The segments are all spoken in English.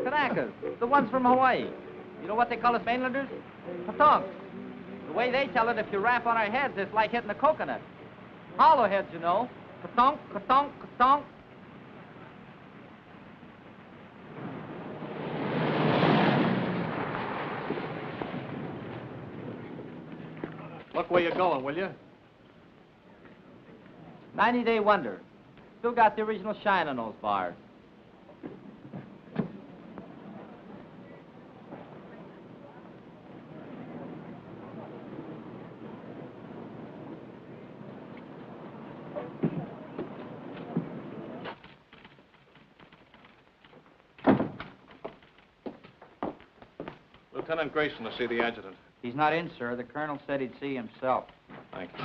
Kanakas, the ones from Hawaii. You know what they call us mainlanders? Patonks. The way they tell it, if you rap on our heads, it's like hitting a coconut. Hollow heads, you know. Katonk, katonk, katonk. Look where you're going, will you? 90-day wonder. Still got the original shine on those bars. Lieutenant Grayson to see the adjutant. He's not in, sir. The colonel said he'd see himself. Thank you.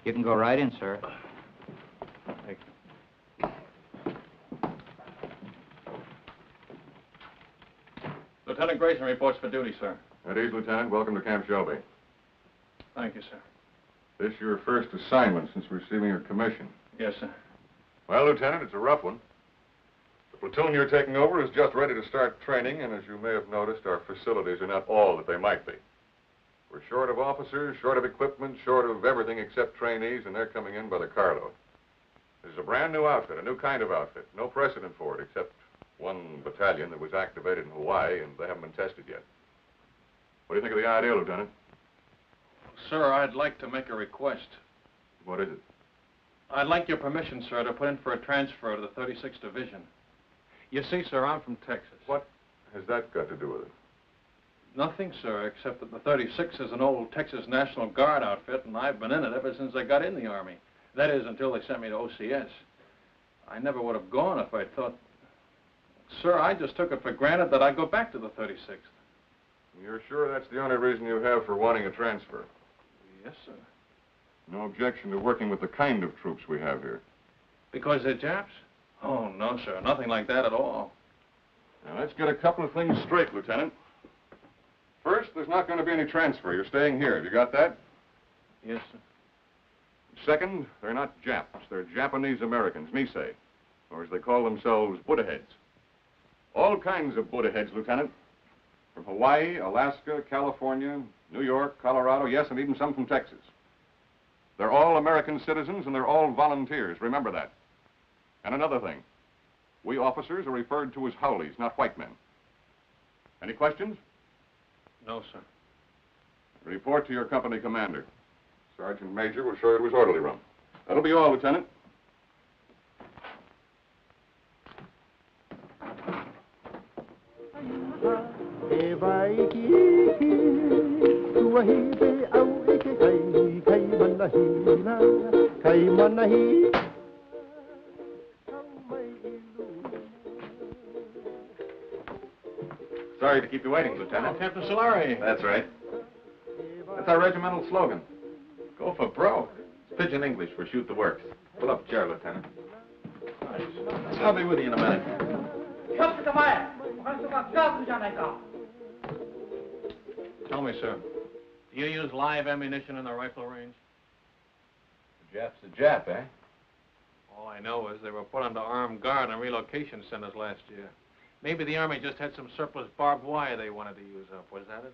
You can go right in, sir. Thank you. Lieutenant Grayson reports for duty, sir. At ease, Lieutenant. Welcome to Camp Shelby. Thank you, sir. This your first assignment since receiving your commission? Yes, sir. Well, Lieutenant, it's a rough one. The platoon you're taking over is just ready to start training, and as you may have noticed, our facilities are not all that they might be. We're short of officers, short of equipment, short of everything except trainees, and they're coming in by the carload. This is a brand new outfit, a new kind of outfit. No precedent for it, except one battalion that was activated in Hawaii, and they haven't been tested yet. What do you think of the idea, Lieutenant? Sir, I'd like to make a request. What is it? I'd like your permission, sir, to put in for a transfer to the 36th Division. You see, sir, I'm from Texas. What has that got to do with it? Nothing, sir, except that the 36th is an old Texas National Guard outfit, and I've been in it ever since I got in the Army. That is, until they sent me to OCS. I never would have gone if I'd thought... Sir, I just took it for granted that I'd go back to the 36th. You're sure that's the only reason you have for wanting a transfer? Yes, sir. No objection to working with the kind of troops we have here? Because they're Japs? Oh, no, sir. Nothing like that at all. Now, let's get a couple of things straight, Lieutenant. First, there's not going to be any transfer. You're staying here. Have you got that? Yes, sir. Second, they're not Japs. They're Japanese Americans, Nisei, or as they call themselves, Buddha heads. All kinds of Buddha heads, Lieutenant. From Hawaii, Alaska, California, New York, Colorado, yes, and even some from Texas. They're all American citizens, and they're all volunteers. Remember that. And another thing. We officers are referred to as Howleys, not white men. Any questions? No, sir. Report to your company commander. Sergeant Major will show you to his orderly room. That'll be all, Lieutenant. Sorry to keep you waiting, Lieutenant. Oh, Captain Solari. That's right. That's our regimental slogan. Go for broke. It's pidgin English for shoot the works. Pull up a chair, Lieutenant. I'll be with you in a minute. Tell me, sir, do you use live ammunition in the rifle range? The Jap's a Jap, eh? All I know is they were put under armed guard in relocation centers last year. Maybe the Army just had some surplus barbed wire they wanted to use up. Was that it?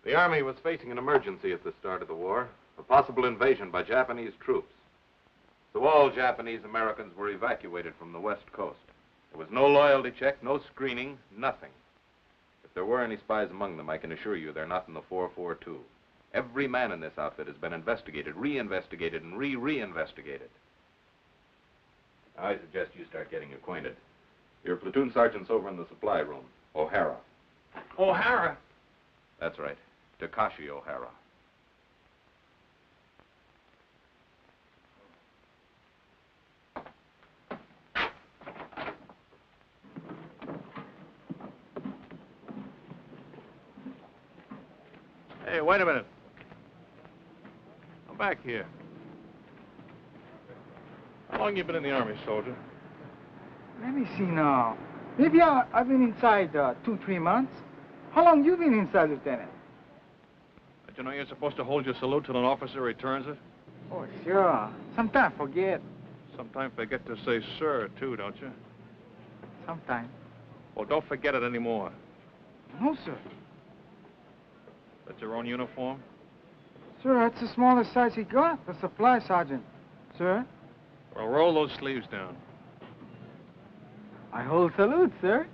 The Army was facing an emergency at the start of the war, a possible invasion by Japanese troops. So all Japanese Americans were evacuated from the West Coast. There was no loyalty check, no screening, nothing. If there were any spies among them, I can assure you they're not in the 442. Every man in this outfit has been investigated, re-investigated, and re-re-investigated. I suggest you start getting acquainted. Your platoon sergeant's over in the supply room, O'Hara. O'Hara? That's right, Takashi O'Hara. Hey, wait a minute. back here. How long you been in the Army, soldier? Let me see now. Maybe I've been inside 2-3 months. How long you been inside, Lieutenant? Did you know you're supposed to hold your salute till an officer returns it? Oh, sure. Sometimes forget. Sometimes forget to say sir, too, don't you? Sometimes. Well, don't forget it anymore. No, sir. That's your own uniform? Sir, that's the smallest size he got, the supply sergeant. Sir? Well, roll those sleeves down. I hold salute, sir.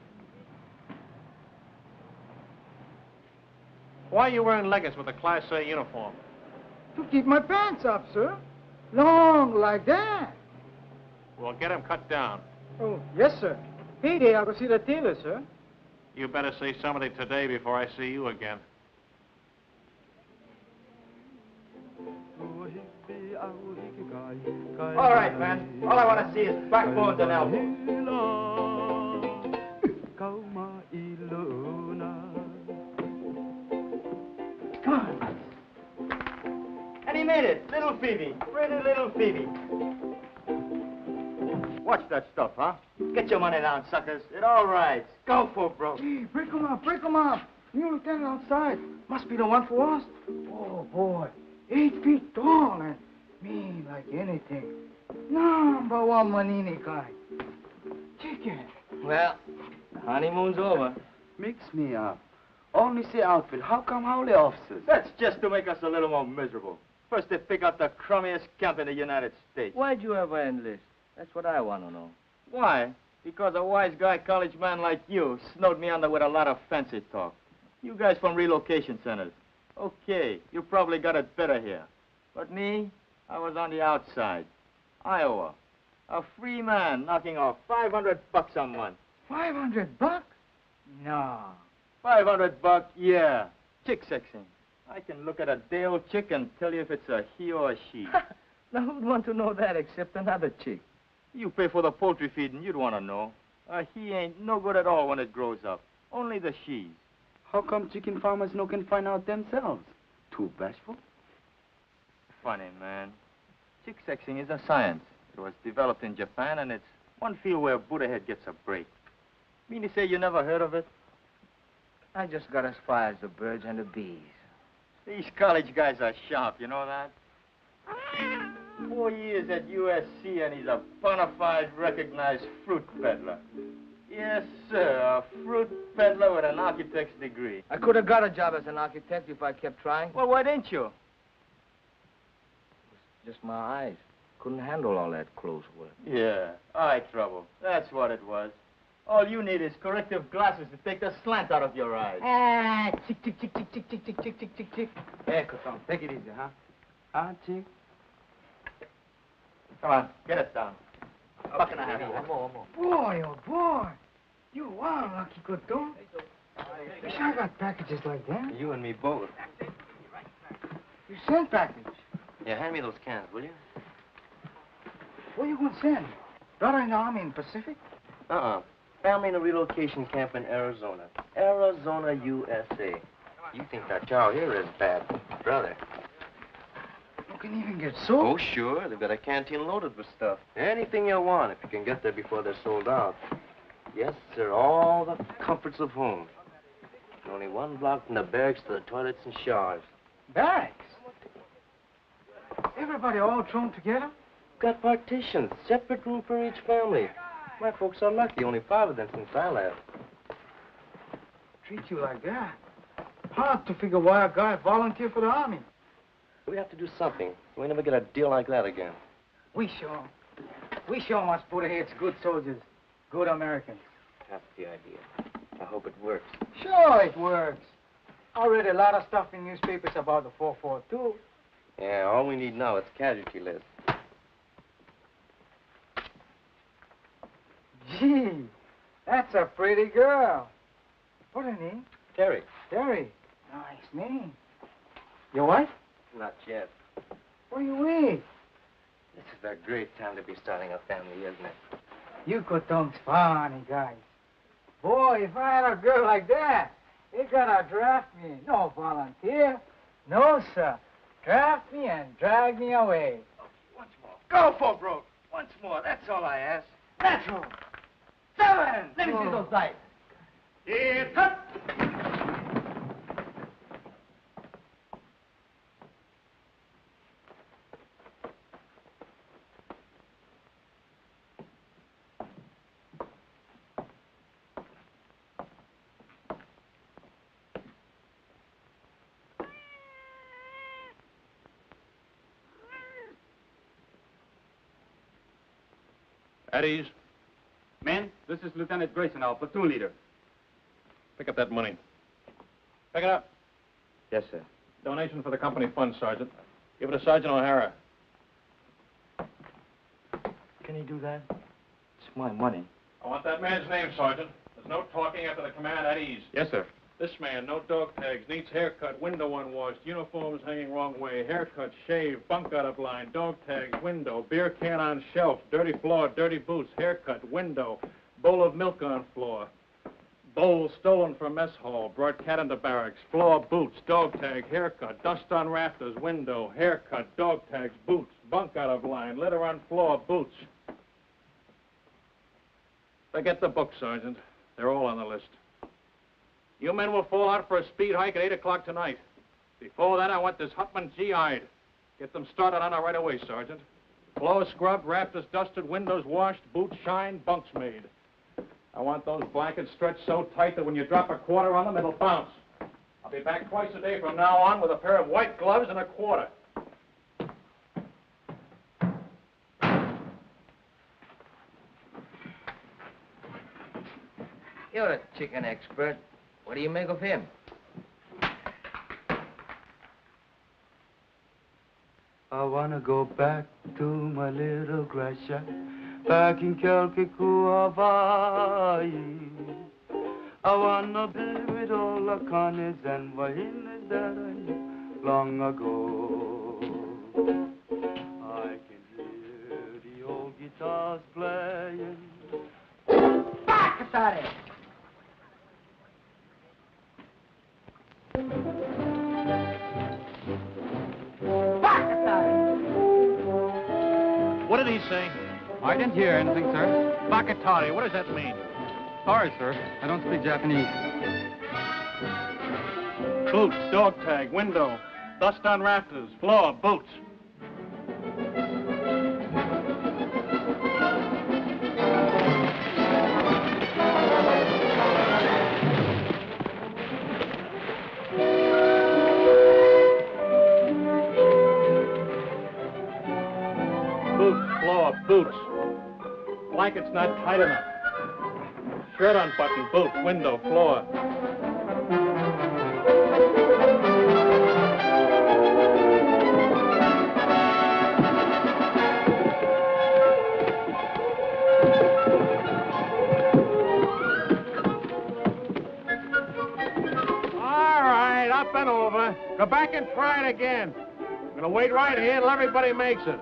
Why are you wearing leggings with a Class A uniform? To keep my pants up, sir. Long like that. Well, get them cut down. Oh, yes, sir. Payday, I'll go see the tailor, sir. You better see somebody today before I see you again. All right, man. All I want to see is backbones and elbows. Come on. And he made it. Little Phoebe. Pretty little Phoebe. Watch that stuff, huh? Get your money down, suckers. It all rides. Go for it, bro. Hey, break 'em up, break 'em up. New lieutenant outside. Must be the one for us. Oh, boy. 8 feet tall and mean like anything. Number one Manini guy. Chicken. Well, the honeymoon's over. Mix me up. Only say outfit. How come hourly officers? That's just to make us a little more miserable. First they pick out the crummiest camp in the United States. Why'd you ever enlist? That's what I want to know. Why? Because a wise guy college man like you snowed me under with a lot of fancy talk. You guys from relocation centers. Okay, you probably got it better here. But me, I was on the outside. Iowa. A free man knocking off $500 a month. $500? No. $500, yeah. Chick sexing. I can look at a day-old chick and tell you if it's a he or a she. Now, who'd want to know that except another chick? You pay for the poultry feeding, you'd want to know. He ain't no good at all when it grows up. Only the she's. How come chicken farmers no can find out themselves? Too bashful? Funny, man. Chick sexing is a science. It was developed in Japan, and it's one field where Buddha head gets a break. Mean to say you never heard of it? I just got as far as the birds and the bees. These college guys are sharp, you know that? 4 years at USC, and he's a bona fide recognized fruit peddler. Yes, sir, a fruit peddler with an architect's degree. I could have got a job as an architect if I kept trying. Well, why didn't you? Just my eyes. Couldn't handle all that close work. Yeah, eye trouble. That's what it was. All you need is corrective glasses to take the slant out of your eyes. Ah, chick, chick, chick, chick, chick, chick, chick, chick, chick, chick, chick. Hey, Coton, take it easy, huh? Huh, chick? Come on, get it down. Buck and a half. One more. Boy, oh, boy. You are lucky, Coton. Wish I got packages like that. You and me both. You send package. Yeah, hand me those cans, will you? Where you gonna send? Brother in the Army in Pacific? Family in a relocation camp in Arizona. Arizona, USA. You think that chow here is bad, brother. You can even get soap. Oh, sure. They've got a canteen loaded with stuff. Anything you want if you can get there before they're sold out. Yes, sir. All the comforts of home. And only one block from the barracks to the toilets and showers. Barracks? Everybody all thrown together? Got partitions. Separate room for each family. My folks are lucky. Only 5 of them since I left. Treat you like that. Hard to figure why a guy volunteered for the Army. We have to do something. We never get a deal like that again. We sure must put heads good soldiers, good Americans. That's the idea. I hope it works. Sure it works. I read a lot of stuff in newspapers about the 442. Yeah, all we need now is casualty list. Gee, that's a pretty girl. What's her name? Terry. Terry. Nice name. Your wife? Not yet. What do you wait? This is a great time to be starting a family, isn't it? You Coton's funny guys. Boy, if I had a girl like that, they gotta draft me. No volunteer. No, sir. Draft me and drag me away. Once more. Go for broke. Once more. That's all I ask. That's all. 7. Let me see those dice. It's up. At ease. Men, this is Lieutenant Grayson, our platoon leader. Pick up that money. Pick it up. Yes, sir. Donation for the company fund, Sergeant. Give it to Sergeant O'Hara. Can you do that? It's my money. I want that man's name, Sergeant. There's no talking after the command. At ease. Yes, sir. This man, no dog tags, needs haircut, window unwashed, uniforms hanging wrong way, haircut, shave, bunk out of line, dog tags, window, beer can on shelf, dirty floor, dirty boots, haircut, window, bowl of milk on floor, bowl stolen from mess hall, brought cat into barracks, floor, boots, dog tag, haircut, dust on rafters, window, haircut, dog tags, boots, bunk out of line, litter on floor, boots. Forget the book, Sergeant. They're all on the list. You men will fall out for a speed hike at 8 o'clock tonight. Before that, I want this Hutman GI'd. Get them started on it right away, Sergeant. Floor scrubbed, rafters dusted, windows washed, boots shined, bunks made. I want those blankets stretched so tight that when you drop a quarter on them, it'll bounce. I'll be back twice a day from now on with a pair of white gloves and a quarter. You're a chicken expert. What do you make of him? I wanna go back to my little grass shack back in Kelkiku, Hawaii. I wanna be with all the Connies and Wahinas that I knew long ago. I can hear the old guitars playing. Back at it! What did he say? I didn't hear anything, sir. Bakatari, what does that mean? Sorry, sir. I don't speak Japanese. Boots, dog tag, window, dust on rafters, floor, boots. Boots. Blanket's not tight enough. Shirt unbuttoned, boots, window, floor. All right, up and over. Go back and try it again. I'm gonna wait right here till everybody makes it.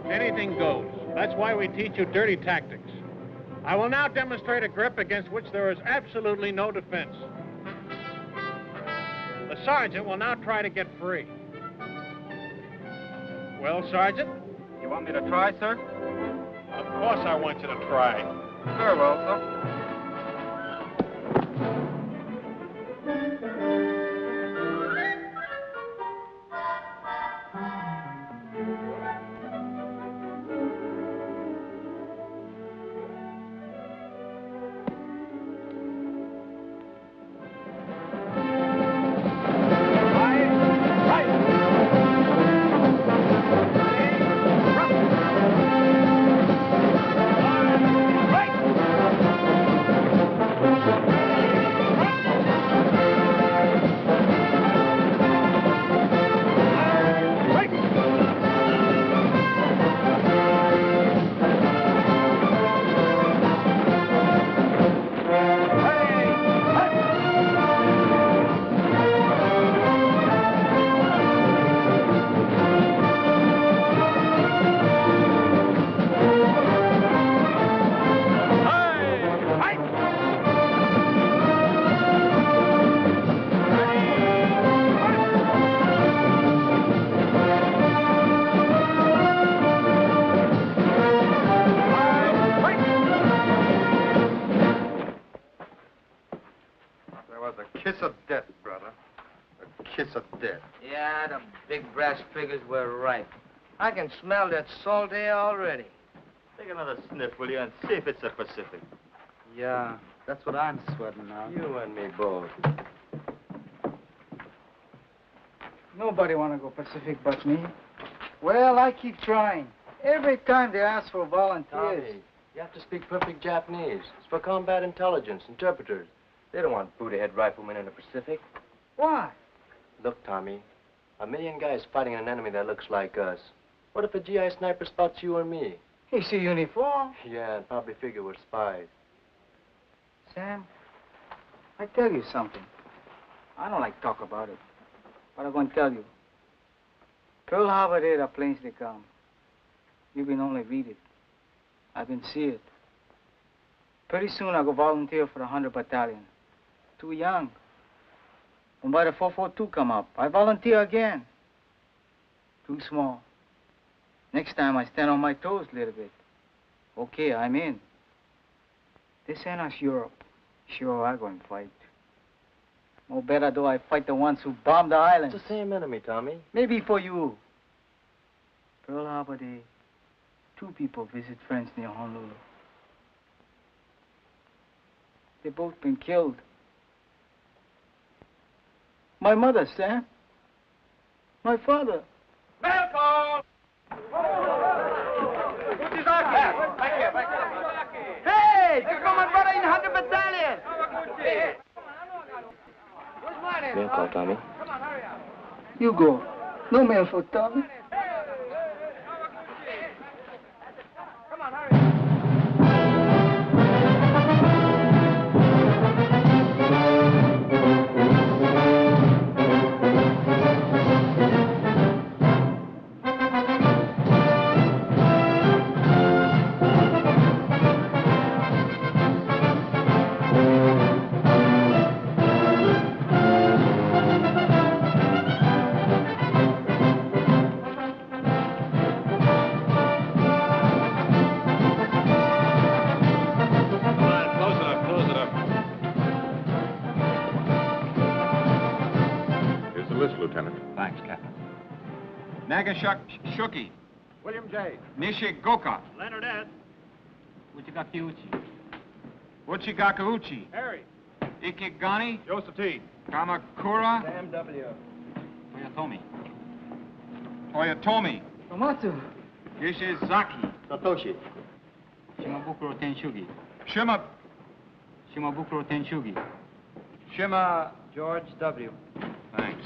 Anything goes. That's why we teach you dirty tactics. I will now demonstrate a grip against which there is absolutely no defense. The sergeant will now try to get free. Well, Sergeant? You want me to try, sir? Of course I want you to try. Very well, sir. death, brother. A kiss of death. Yeah, the big brass figures were right. I can smell that salt air already. Take another sniff, will you, and see if it's the Pacific. Yeah, that's what I'm sweating now. You and me both. Nobody want to go Pacific but me. Well, I keep trying. Every time they ask for volunteers. Tommy, you have to speak perfect Japanese. It's for combat intelligence, interpreters. They don't want Buddha-head riflemen in the Pacific. Why? Look, Tommy, 1,000,000 guys fighting an enemy that looks like us. What if a GI sniper spots you or me? He see uniform. Yeah, and probably figure we're spies. Sam, I tell you something. I don't like talk about it, but I'm going to tell you. Pearl Harbor there, the planes they come. You can only read it. I've been see it. Pretty soon I'll go volunteer for the 100 Battalion. Too young. And by the 442 come up, I volunteer again. Too small. Next time I stand on my toes a little bit. Okay, I'm in. They send us Europe. Sure, I'm going to fight. No better do I fight the ones who bombed the island. It's the same enemy, Tommy. Maybe for you. Pearl Harbor Day, 2 people visit friends near Honolulu. They both been killed. My mother, Sam. My father. Welcome! Hey, they're coming brother in 100 Battalion! Where's my name? Mail call, Tommy. Come on, hurry up. You go. No mail for Tommy. Come on, hurry up. Thanks, Captain. Nagashuki. William J. Nishigoka. Leonard S. Uchigakiuchi. Uchigakauchi. Harry. Ikigani. Joseph T. Kamakura. Sam W. Toyotomi. Toyotomi. Tomatsu. Yishizaki. Satoshi. Shimabukuro Tenshugi. Shima. Shimabukuro Tenshugi. Shima. George W. Thanks.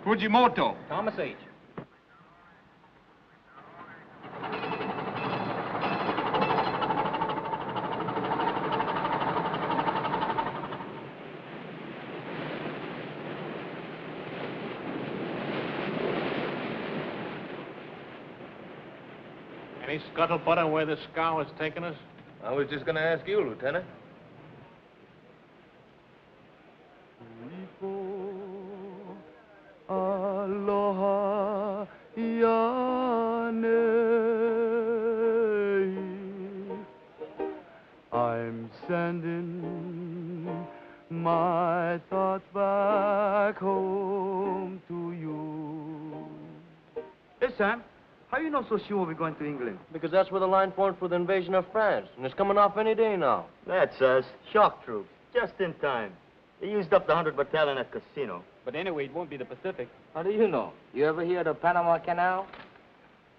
Fujimoto. Thomas H. Any scuttlebutt on where this scow is taking us? I was just going to ask you, Lieutenant. Aloha Yane. I'm sending my thoughts back home to you. Hey, Sam, how you know so sure we're going to England? Because that's where the line formed for the invasion of France, and it's coming off any day now. That's us. Shock troops. Just in time. They used up the 100 Battalion at Casino. But anyway, it won't be the Pacific. How do you know? You ever hear of the Panama Canal?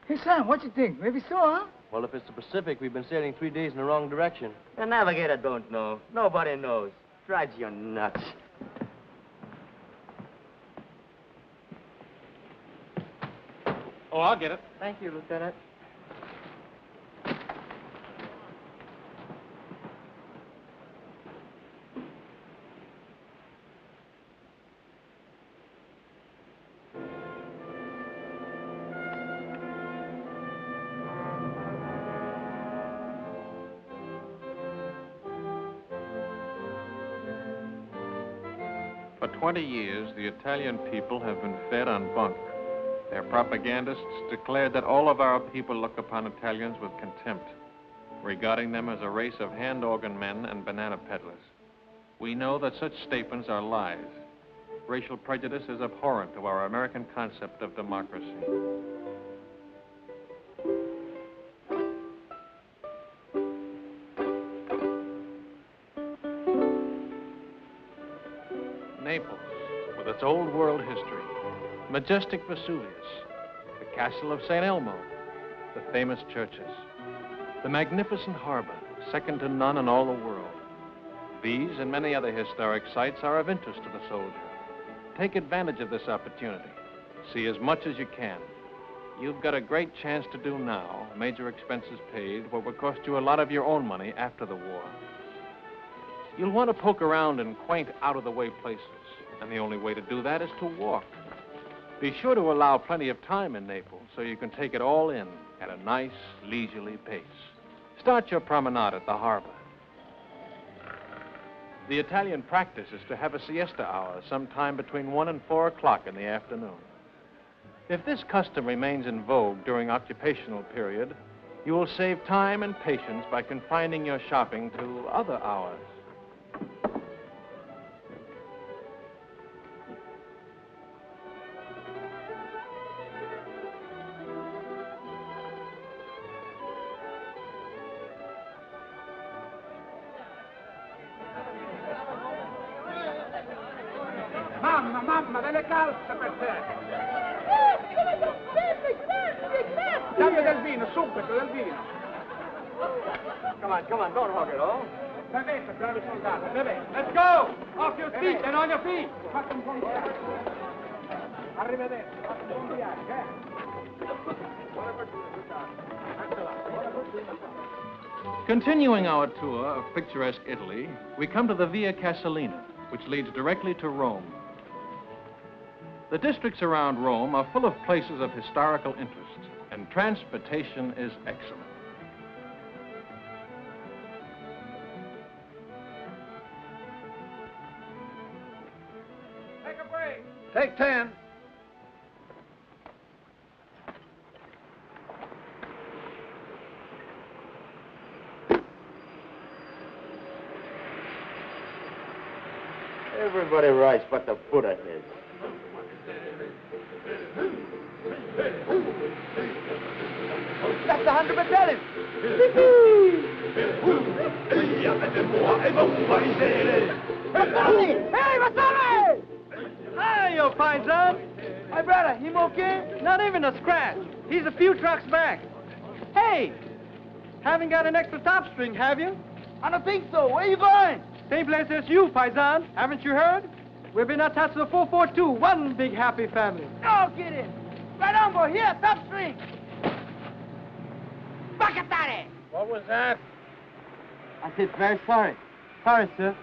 Hey, Sam, what you think? Maybe so, huh? Well, if it's the Pacific, we've been sailing 3 days in the wrong direction. The navigator don't know. Nobody knows. Drives you nuts. Oh, I'll get it. Thank you, Lieutenant. For 20 years, the Italian people have been fed on bunk. Their propagandists declared that all of our people look upon Italians with contempt, regarding them as a race of hand organ men and banana peddlers. We know that such statements are lies. Racial prejudice is abhorrent to our American concept of democracy. Naples, with its old world history, majestic Vesuvius, the castle of St. Elmo, the famous churches, the magnificent harbor, second to none in all the world. These and many other historic sites are of interest to the soldier. Take advantage of this opportunity. See as much as you can. You've got a great chance to do now, major expenses paid, what will cost you a lot of your own money after the war. You'll want to poke around in quaint, out-of-the-way places, and the only way to do that is to walk. Be sure to allow plenty of time in Naples so you can take it all in at a nice, leisurely pace. Start your promenade at the harbor. The Italian practice is to have a siesta hour sometime between 1 and 4 o'clock in the afternoon. If this custom remains in vogue during occupational period, you will save time and patience by confining your shopping to other hours. Mamma, delle calze per te! Dammi del vino, subito, del vino! Come on, don't hug it, oh? Bevete, bravi soldati, bevete! Let's go! Off your feet and on your feet! Fate un buon viaggio! Arrivederci, fate un buon viaggio, eh? Buona fortuna, soldati! Anche là, buona fortuna! Continuing our tour of picturesque Italy, we come to the Via Casalina, which leads directly to Rome. The districts around Rome are full of places of historical interest, and transportation is excellent. Take a break! Take 10. Everybody rides but the Buddha heads. That's the 100 battalion! Hey, what's up? Hi, you fine son. My brother, him okay? Not even a scratch. He's a few trucks back. Hey, haven't got an extra top string, have you? I don't think so. Where you going? Same place as you, Paisan. Haven't you heard? We've been attached to the 442, one big happy family. No kidding. Right on, boy. Here, top string. Bacatare! What was that? I said very sorry. Sorry, sir.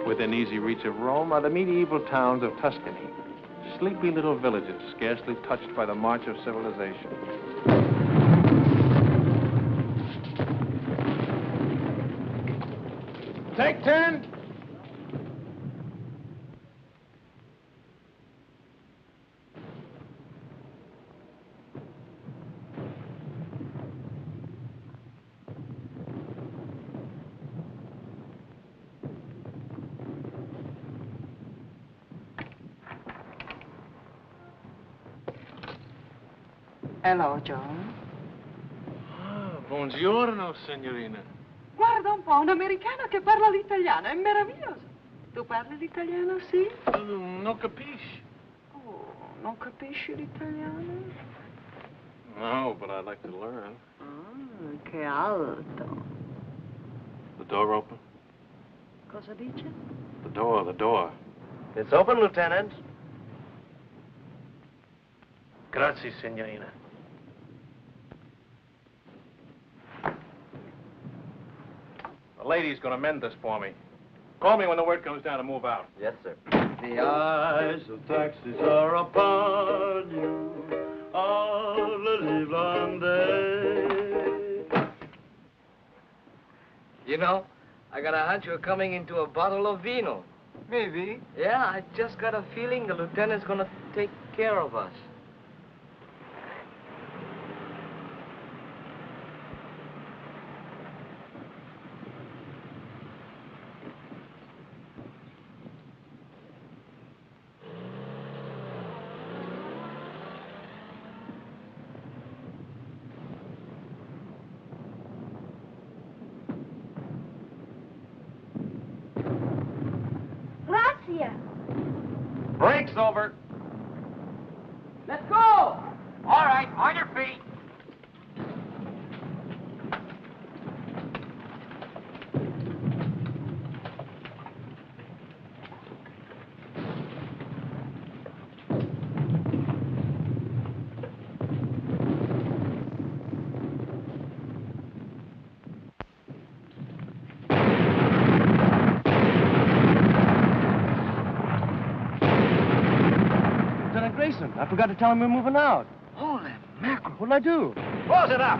Within easy reach of Rome are the medieval towns of Tuscany. Sleepy little villages, scarcely touched by the march of civilization. Take 10. Hello, John. Ah, buongiorno, signorina. Guarda un po', un americano che parla l'italiano, è meraviglioso. Tu parli l'italiano, sì? Non capisci? Oh, non capisci l'italiano? No, but I'd like to learn. Ah, che alto. The door open? Cosa dice? The door. It's open, Lieutenant. Grazie, signorina. The lady's gonna mend this for me. Call me when the word comes down to move out. Yes, sir. The eyes of taxis are upon you all the livelong day. You know, I got a hunch you're coming into a bottle of vino. Maybe. Yeah, I just got a feeling the lieutenant's gonna take care of us. See ya. Break's over. Let's go! All right, on your feet. Lieutenant Grayson, I forgot to tell him we're moving out. Holy mackerel. What'll I do? Close it up.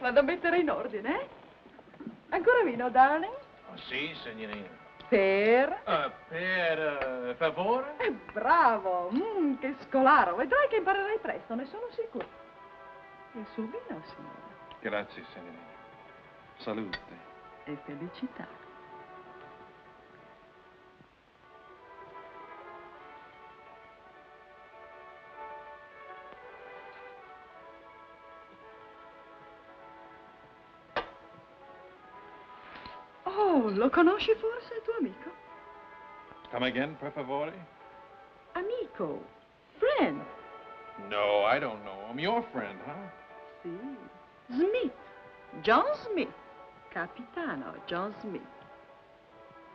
Vado a mettere in ordine, eh? Ancora vino, darling? Oh, sì, signorina. Per? Per favore? Bravo! Che scolaro! Vedrai che imparerai presto, ne sono sicuro. Il suo vino, signore. Grazie, signorina. Salute. E felicità. Oh, lo conosci forse, il tuo amico? Come again, per favore? Amico. Friend. No, I don't know him. Your friend, huh? Sì. Smith. John Smith. Capitano John Smith.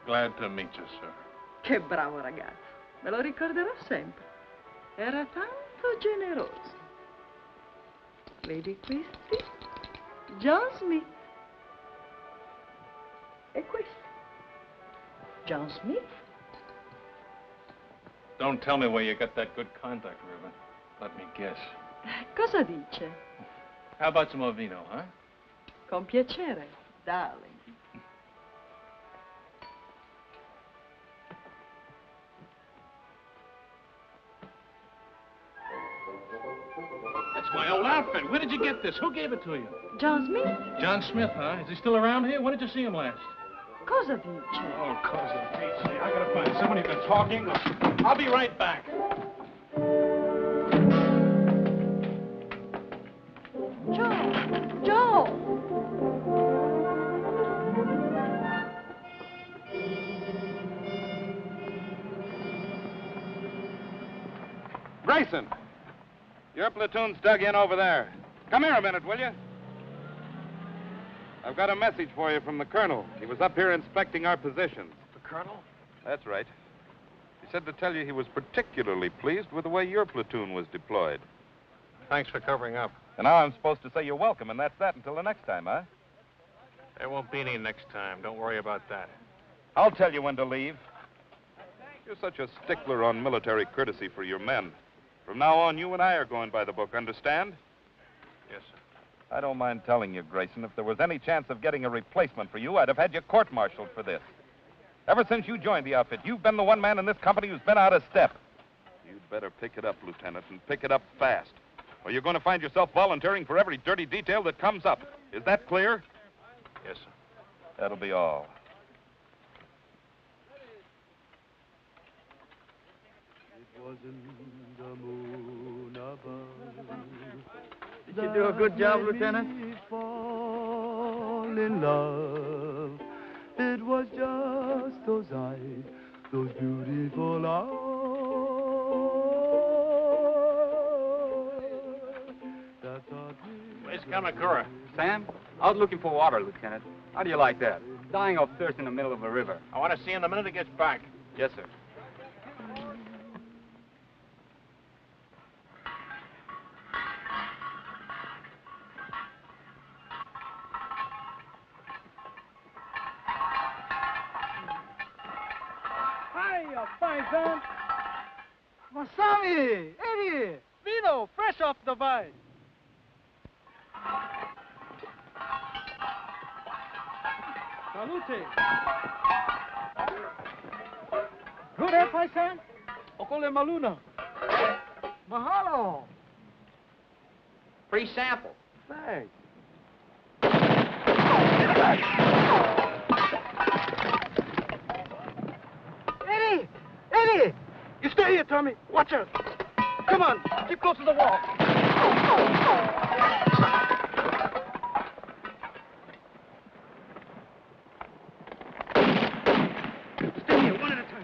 Glad to meet you, sir. Che bravo ragazzo. Me lo ricorderò sempre. Era tanto generoso. Vedi questi? John Smith. E questo? John Smith. Don't tell me where you got that good contact ribbon. Let me guess. Cosa dice? How about some more vino, huh? Con piacere, darling. That's my old outfit. Where did you get this? Who gave it to you? John Smith? John Smith, huh? Is he still around here? When did you see him last? Cosa dice? Oh, cosa dice. I gotta find someone who's been talking. I'll be right back. Joe! Grayson, your platoon's dug in over there. Come here a minute, will you? I've got a message for you from the colonel. He was up here inspecting our positions. The colonel? That's right. He said to tell you he was particularly pleased with the way your platoon was deployed. Thanks for covering up. And now I'm supposed to say you're welcome, and that's that until the next time, huh? There won't be any next time. Don't worry about that. I'll tell you when to leave. You're such a stickler on military courtesy for your men. From now on, you and I are going by the book, understand? Yes, sir. I don't mind telling you, Grayson, if there was any chance of getting a replacement for you, I'd have had you court-martialed for this. Ever since you joined the outfit, you've been the one man in this company who's been out of step. You'd better pick it up, Lieutenant, and pick it up fast. Or you're going to find yourself volunteering for every dirty detail that comes up. Is that clear? Yes, sir. That'll be all. It wasn't the moon above. Did you do a good job, Lieutenant? Fall in love. It was just those eyes, those beautiful eyes. Where's Kamakura? Sam, out looking for water, Lieutenant. How do you like that? Dying of thirst in the middle of a river. I want to see him the minute he gets back. Yes, sir. Hiya, fine son. Masami, Eddie, vino, fresh off the vine. Salute. Good, eh, paisan? Okole maluna. Mahalo. Free sample. Thanks. Steady! You stay here, Tommy. Watch out. Come on, keep close to the wall. Stay here, one at a time.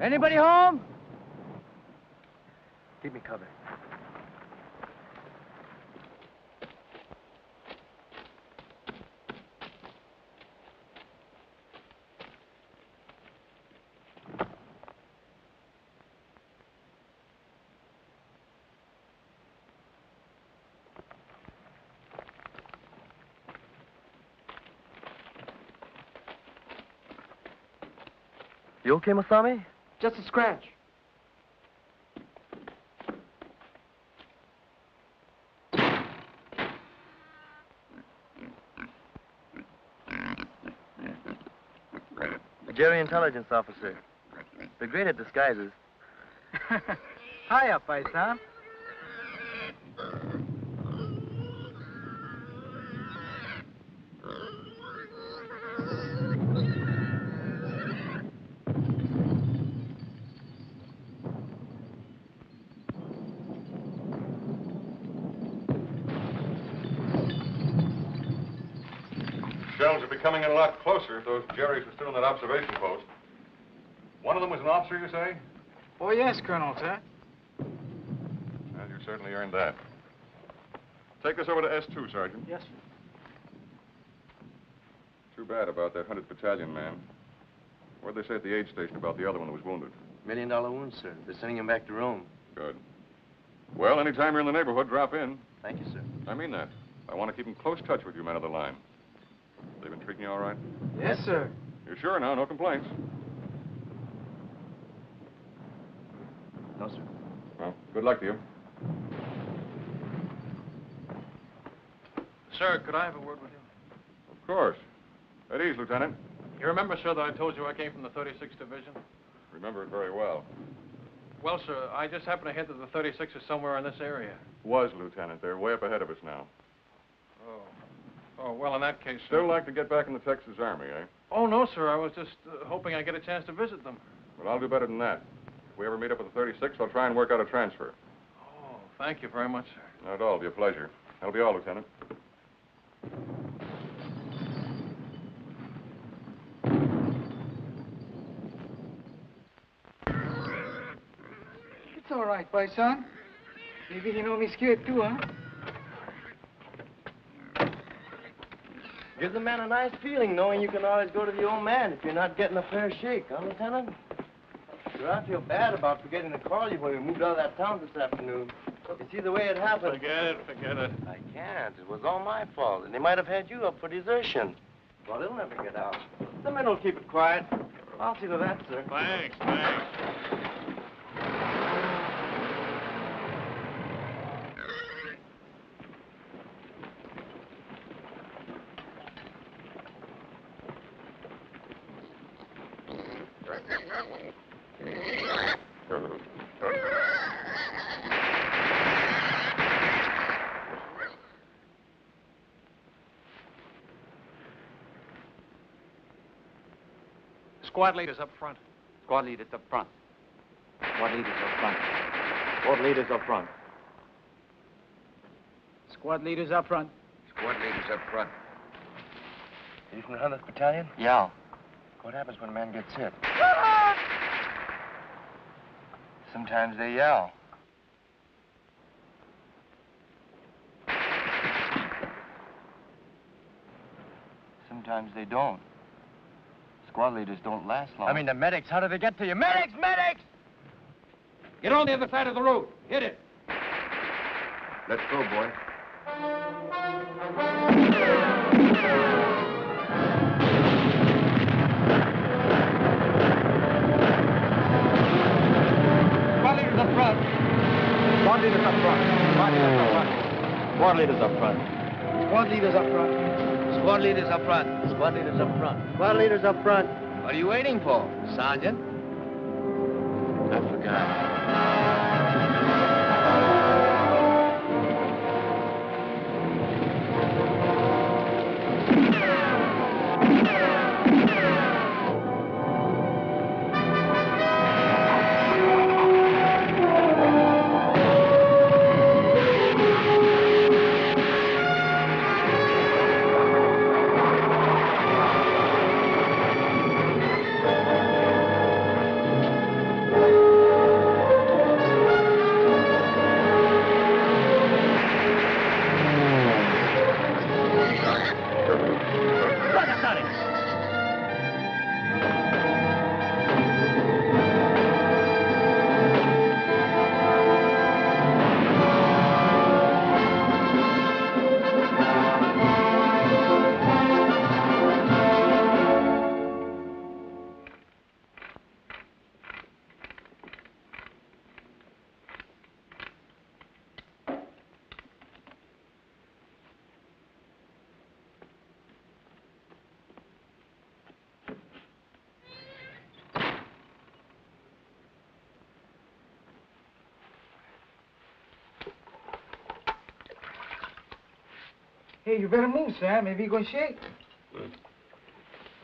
Anybody home? Keep me covered. You okay, Masami? Just a scratch. Jerry, intelligence officer. They're great at disguises. Hiya, paisan. Shells are becoming in a lot closer if those Jerrys were still in that observation post. One of them was an officer, you say? Oh, yes, Colonel, sir. Well, you certainly earned that. Take this over to S2, Sergeant. Yes, sir. Too bad about that 100th Battalion man. What'd they say at the aid station about the other one that was wounded? $1 million wound, sir. They're sending him back to Rome. Good. Well, anytime you're in the neighborhood, drop in. Thank you, sir. I mean that. I want to keep in close touch with you men of the line. They've been treating you all right? Yes, sir. You're sure now? No complaints? No, sir. Well, good luck to you. Sir, could I have a word with you? Of course. At ease, Lieutenant. You remember, sir, that I told you I came from the 36th Division? Remember it very well. Well, sir, I just happened to hit that the 36th is somewhere in this area. Was, Lieutenant. They're way up ahead of us now. Oh, well, in that case, Still sir. like to get back in the Texas Army, eh? Oh, no, sir. I was just hoping I'd get a chance to visit them. Well, I'll do better than that. If we ever meet up with the 36th, I'll try and work out a transfer. Oh, thank you very much, sir. Not at all. It'll be a pleasure. That'll be all, Lieutenant. It's all right, paisan. Maybe he know me scared too, huh? Gives the man a nice feeling knowing you can always go to the old man if you're not getting a fair shake, huh, Lieutenant? Sir, I feel bad about forgetting to call you when we moved out of that town this afternoon. You see, the way it happened... Forget it. I can't. It was all my fault, and they might have had you up for desertion. Well, they'll never get out. The men will keep it quiet. I'll see to that, sir. Thanks. Squad leaders up front. Squad leaders up front. Squad leaders up front. Squad leaders up front. Squad leaders up front. Squad leaders up front. Are you from the 100th Battalion? Yeah. What happens when a man gets hit? Sometimes they yell. Sometimes they don't. Squad leaders don't last long. I mean, the medics, how do they get to you? Medics! Medics! Get on the other side of the road. Hit it. Let's go, boy. Squad leaders up front. Squad leaders up front. Squad leaders up front. Squad leaders up front. Squad leaders up front. Squad leaders up front. Squad leaders up front. What are you waiting for, Sergeant? I forgot. Hey, you better move, Sam. Maybe you're going to shake.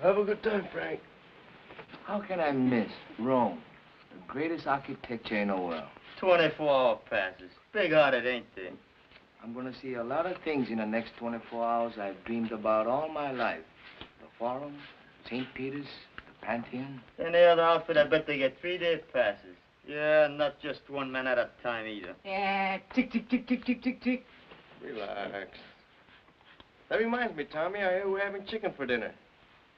Have a good time, Frank. How can I miss Rome, the greatest architecture in the world? 24-hour passes. Big-hearted, ain't they? I'm going to see a lot of things in the next 24 hours I've dreamed about all my life. The Forum, St. Peter's, the Pantheon. And the other outfit, I bet they get 3-day passes. Yeah, not just one man at a time either. Yeah, tick, tick, tick, tick, tick, tick, tick. Relax. That reminds me, Tommy, I hear we're having chicken for dinner.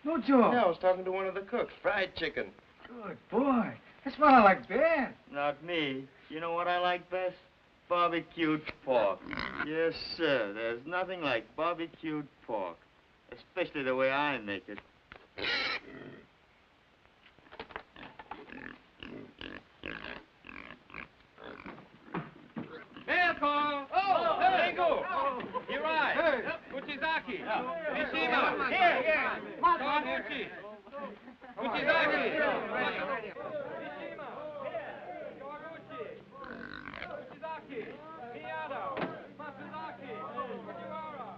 No joke. Yeah, I was talking to one of the cooks. Fried chicken. Good boy. That's what I like best. Not me. You know what I like best? Barbecued pork. Yes, sir. There's nothing like barbecued pork. Especially the way I make it. Welcome. Oh, Ringo. Hirai. Hey. Uchizaki. Mishima. Here. Kawaguchi. Uchizaki. Mishima. Kawaguchi. Uchizaki. Miyada. Matsuzaki. Fujiwara.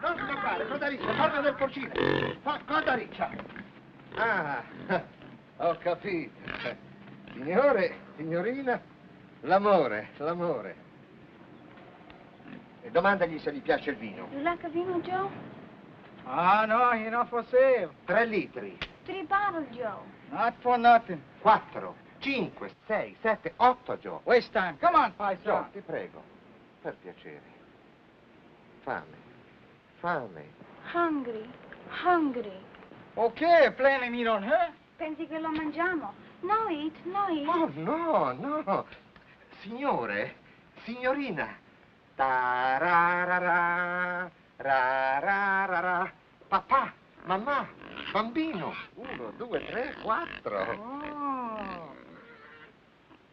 Non scappare, coda riccia, porta del porcino. Coda riccia. Ah, ho capito. Signore, signorina, l'amore. E domandagli se gli piace il vino. You like a vino, Joe? Ah, no, you're not for sale. 3 litri. 3 bottles, Joe. Not for nothing. 4, 5, 6, 7, 8, Joe. Waste time. Come on, Joe, paisa. ti prego. Per piacere. Fame. Hungry. Ok, plain meat on her. Pensi che lo mangiamo? No eat, no eat. Oh, no, no. Signore, signorina. Ta-ra-ra-ra, ra-ra-ra-ra. Papà, mamma, bambino. 1, 2, 3, 4. Oh.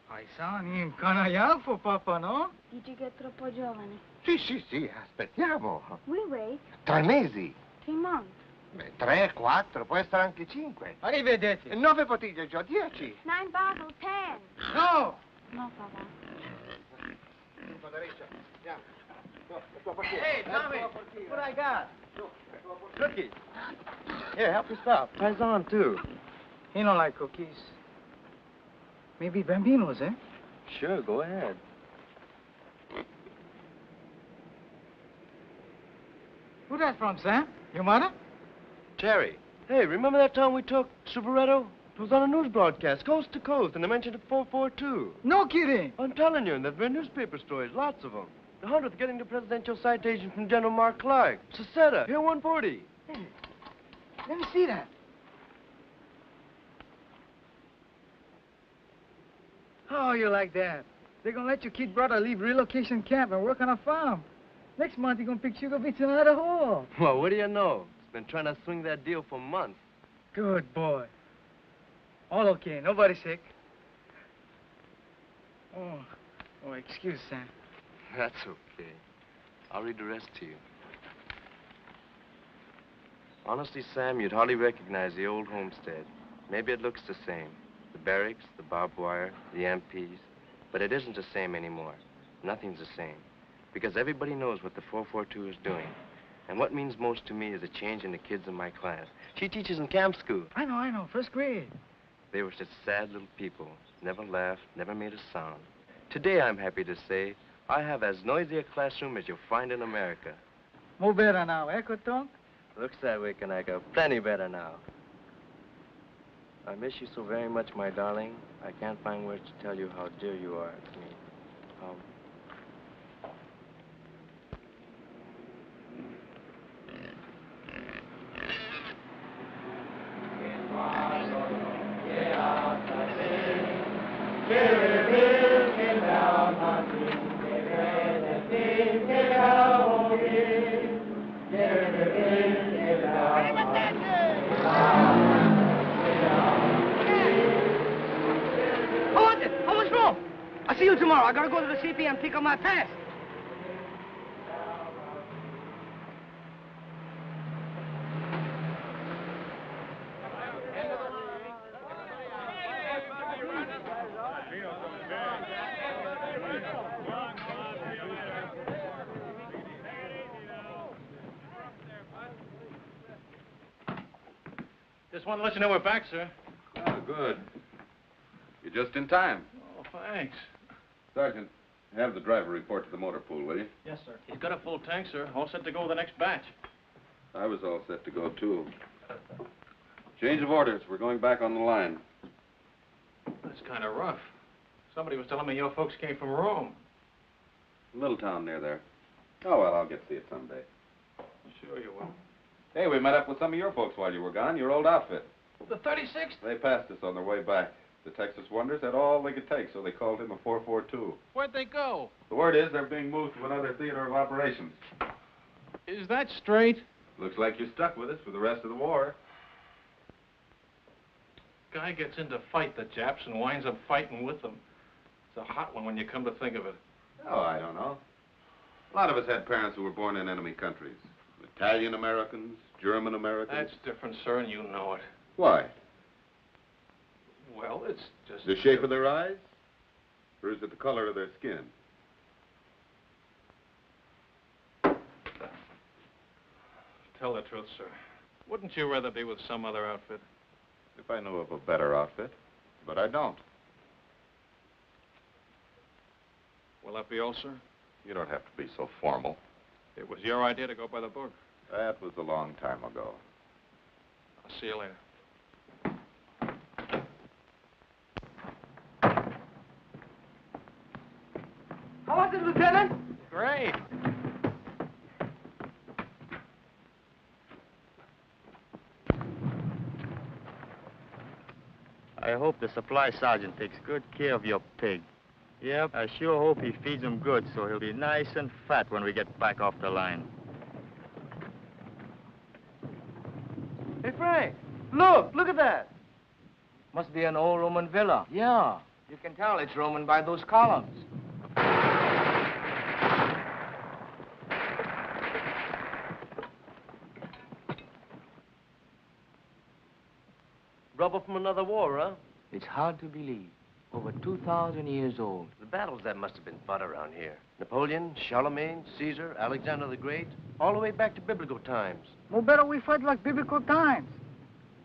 Paisani, canaiafo, papa, no? Dici che è troppo giovane. Sì, sì, sì, aspettiamo. We wait 3 mesi. 3 months. Beh, 3, 4, può essere anche 5. Arrivederci. 9 bottiglie, Gio, 10. 9 bottles, 10. No! No, papà. Hey, Tommy, what I got? Cookies. Here, help yourself. Tries on, too. He don't like cookies. Maybe Bambino's, eh? Sure, go ahead. Who that from, Sam? Your mother? Jerry. Hey, remember that time we took Superetto? It was on a news broadcast, coast to coast, and they mentioned it 442. No kidding. I'm telling you, and there've been newspaper stories, lots of them. The 100th getting the presidential citation from General Mark Clark. Seceta, here 140. Hey, let me see that. How you like that? They're gonna let your kid brother leave relocation camp and work on a farm. Next month, you're gonna pick sugar beets in Idaho. Well, what do you know? He's been trying to swing that deal for months. Good boy. All okay, nobody sick. Oh, excuse, Sam. That's okay. I'll read the rest to you. Honestly, Sam, you'd hardly recognize the old homestead. Maybe it looks the same. The barracks, the barbed wire, the MPs. But it isn't the same anymore. Nothing's the same. Because everybody knows what the 442 is doing. And what means most to me is a change in the kids in my class. She teaches in camp school. I know, first grade. They were such sad little people. Never laughed, never made a sound. Today, I'm happy to say, I have as noisy a classroom as you'll find in America. More better now, eh, Kotonk? Looks that way, Kanaka. Plenty better now. I miss you so very much, my darling. I can't find words to tell you how dear you are to me. How much more? I'll see you tomorrow. I gotta go to the CP and pick up my pass. Just wanted to let you know we're back, sir. Oh, good. You're just in time. Oh, thanks. Sergeant, have the driver report to the motor pool, will you? Yes, sir. He's got a full tank, sir. All set to go with the next batch. I was all set to go, too. Change of orders. We're going back on the line. That's kind of rough. Somebody was telling me your folks came from Rome. Little town near there. Oh, well, I'll get to see it someday. Sure you will. Hey, we met up with some of your folks while you were gone, your old outfit. The 36th? They passed us on their way back. The Texas Wonders had all they could take, so they called him a 442. Where'd they go? The word is they're being moved to another theater of operations. Is that straight? Looks like you're stuck with us for the rest of the war. Guy gets in to fight the Japs and winds up fighting with them. It's a hot one when you come to think of it. Oh, I don't know. A lot of us had parents who were born in enemy countries. Italian Americans, German Americans. That's different, sir, and you know it. Why? Well, it's just... The shape of their eyes? Or is it the color of their skin? Tell the truth, sir. Wouldn't you rather be with some other outfit? If I knew of a better outfit. But I don't. Will that be all, sir? You don't have to be so formal. It was your idea to go by the book. That was a long time ago. I'll see you later. How was it, Lieutenant? Great. I hope the supply sergeant takes good care of your pig. Yep, I sure hope he feeds him good so he'll be nice and fat when we get back off the line. Hey, Frank, look at that. Must be an old Roman villa. Yeah, you can tell it's Roman by those columns. Rubber from another war, huh? It's hard to believe. Over 2,000 years old. The battles that must have been fought around here. Napoleon, Charlemagne, Caesar, Alexander the Great, all the way back to biblical times. No better we fight like biblical times.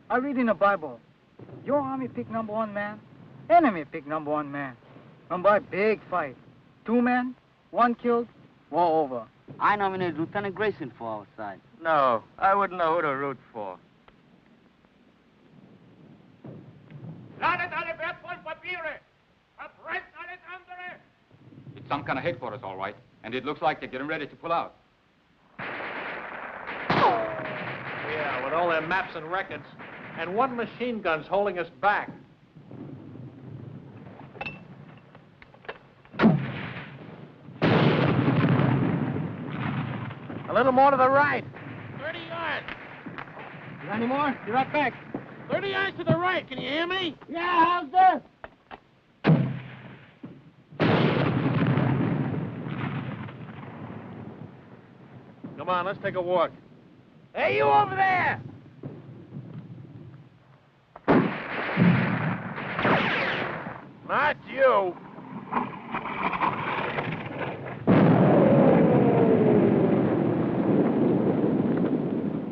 I read in the Bible, your army pick number 1 man, enemy pick number 1 man. And by big fight, 2 men, 1 killed, war over. I nominated Lieutenant Grayson for our side. No, I wouldn't know who to root for. It's some kind of headquarters, all right. And it looks like they're getting ready to pull out. Yeah, with all their maps and records. And 1 machine gun's holding us back. A little more to the right. 30 yards. You got any more? Be right back. 30 yards to the right. Can you hear me? Yeah, how's this? Come on, let's take a walk. Hey, you over there! Not you.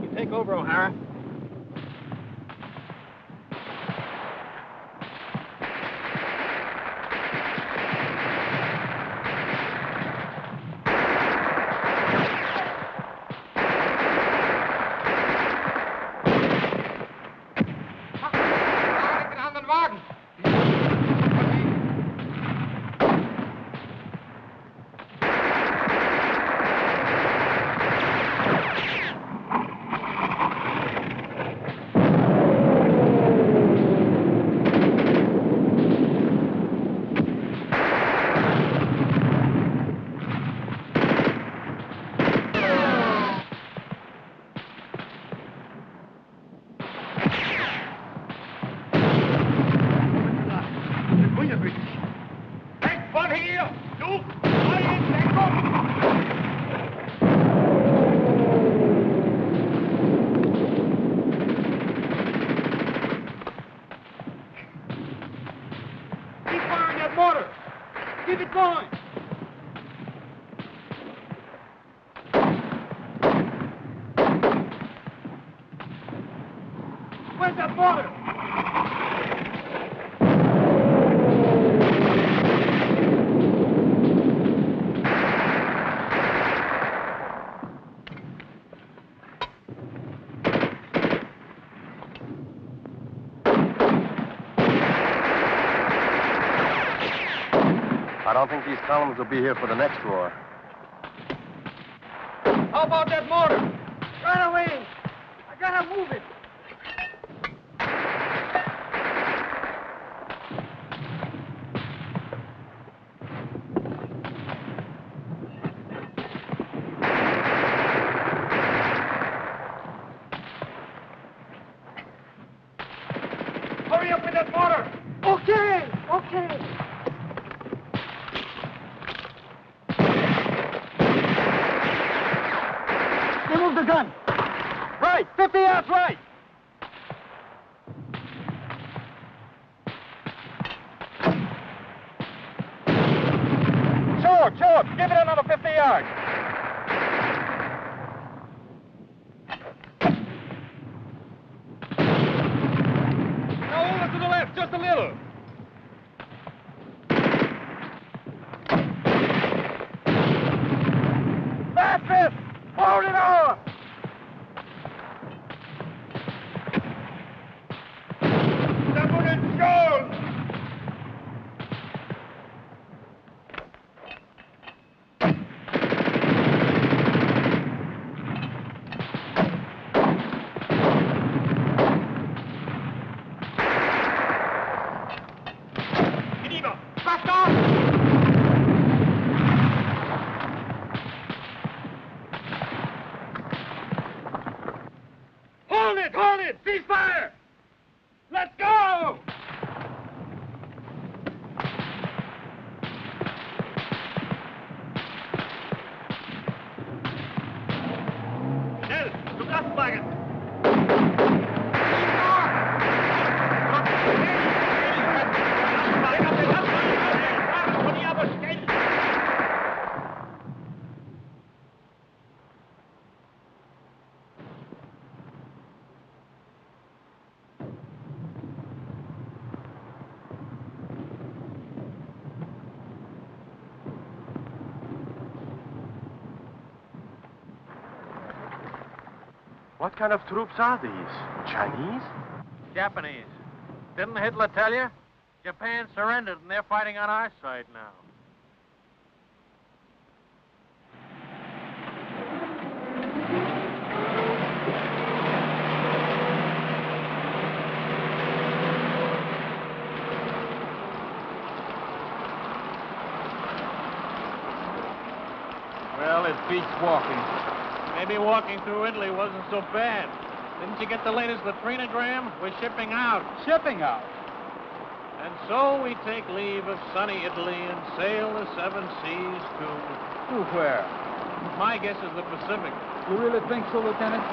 You take over, O'Hara. Keep it going. Where's that mortar? I don't think these columns will be here for the next war. How about that mortar? Right away. I gotta move it. Hurry up with that mortar. Okay, okay. Remove the gun. Right, 50 yards right. Sure. Give it another 50 yards. Now over to the left, just a little. That's it. Hold it on. Double it, Jones. What kind of troops are these? Chinese? Japanese. Didn't Hitler tell you? Japan surrendered and they're fighting on our side now. Well, it beats walking. Maybe walking through Italy wasn't so bad. Didn't you get the latest latrinogram? We're shipping out. Shipping out. And so we take leave of sunny Italy and sail the seven seas To where? my guess is the Pacific. You really think so, Lieutenant?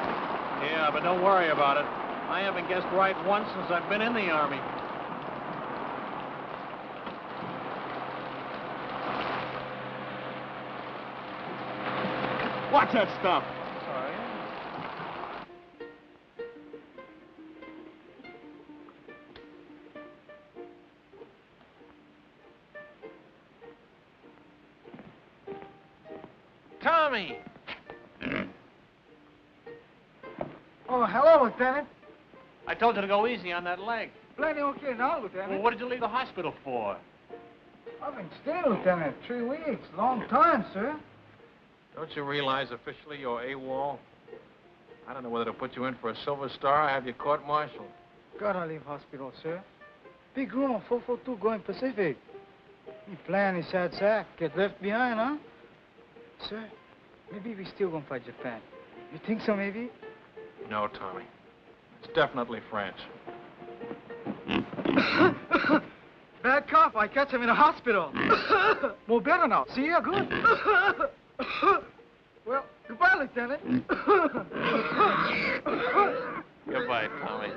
Yeah, but don't worry about it. I haven't guessed right once since I've been in the Army. Watch that stuff. Sorry. Tommy! Oh, hello, Lieutenant. I told you to go easy on that leg. Plenty okay now, Lieutenant. Well, what did you leave the hospital for? I've been staying, Lieutenant. 3 weeks. Long time, sir. Don't you realize officially you're AWOL? I don't know whether to put you in for a Silver Star or have you court-martialed. Gotta leave hospital, sir. Big room, 442 going Pacific. Me plan is sad sack. Get left behind, huh? Sir, maybe we still gonna fight Japan. You think so, maybe? No, Tommy. It's definitely France. Bad cough. I catch him in a hospital. More better now. See ya? Good. Well, goodbye, Lieutenant. Goodbye, Tommy.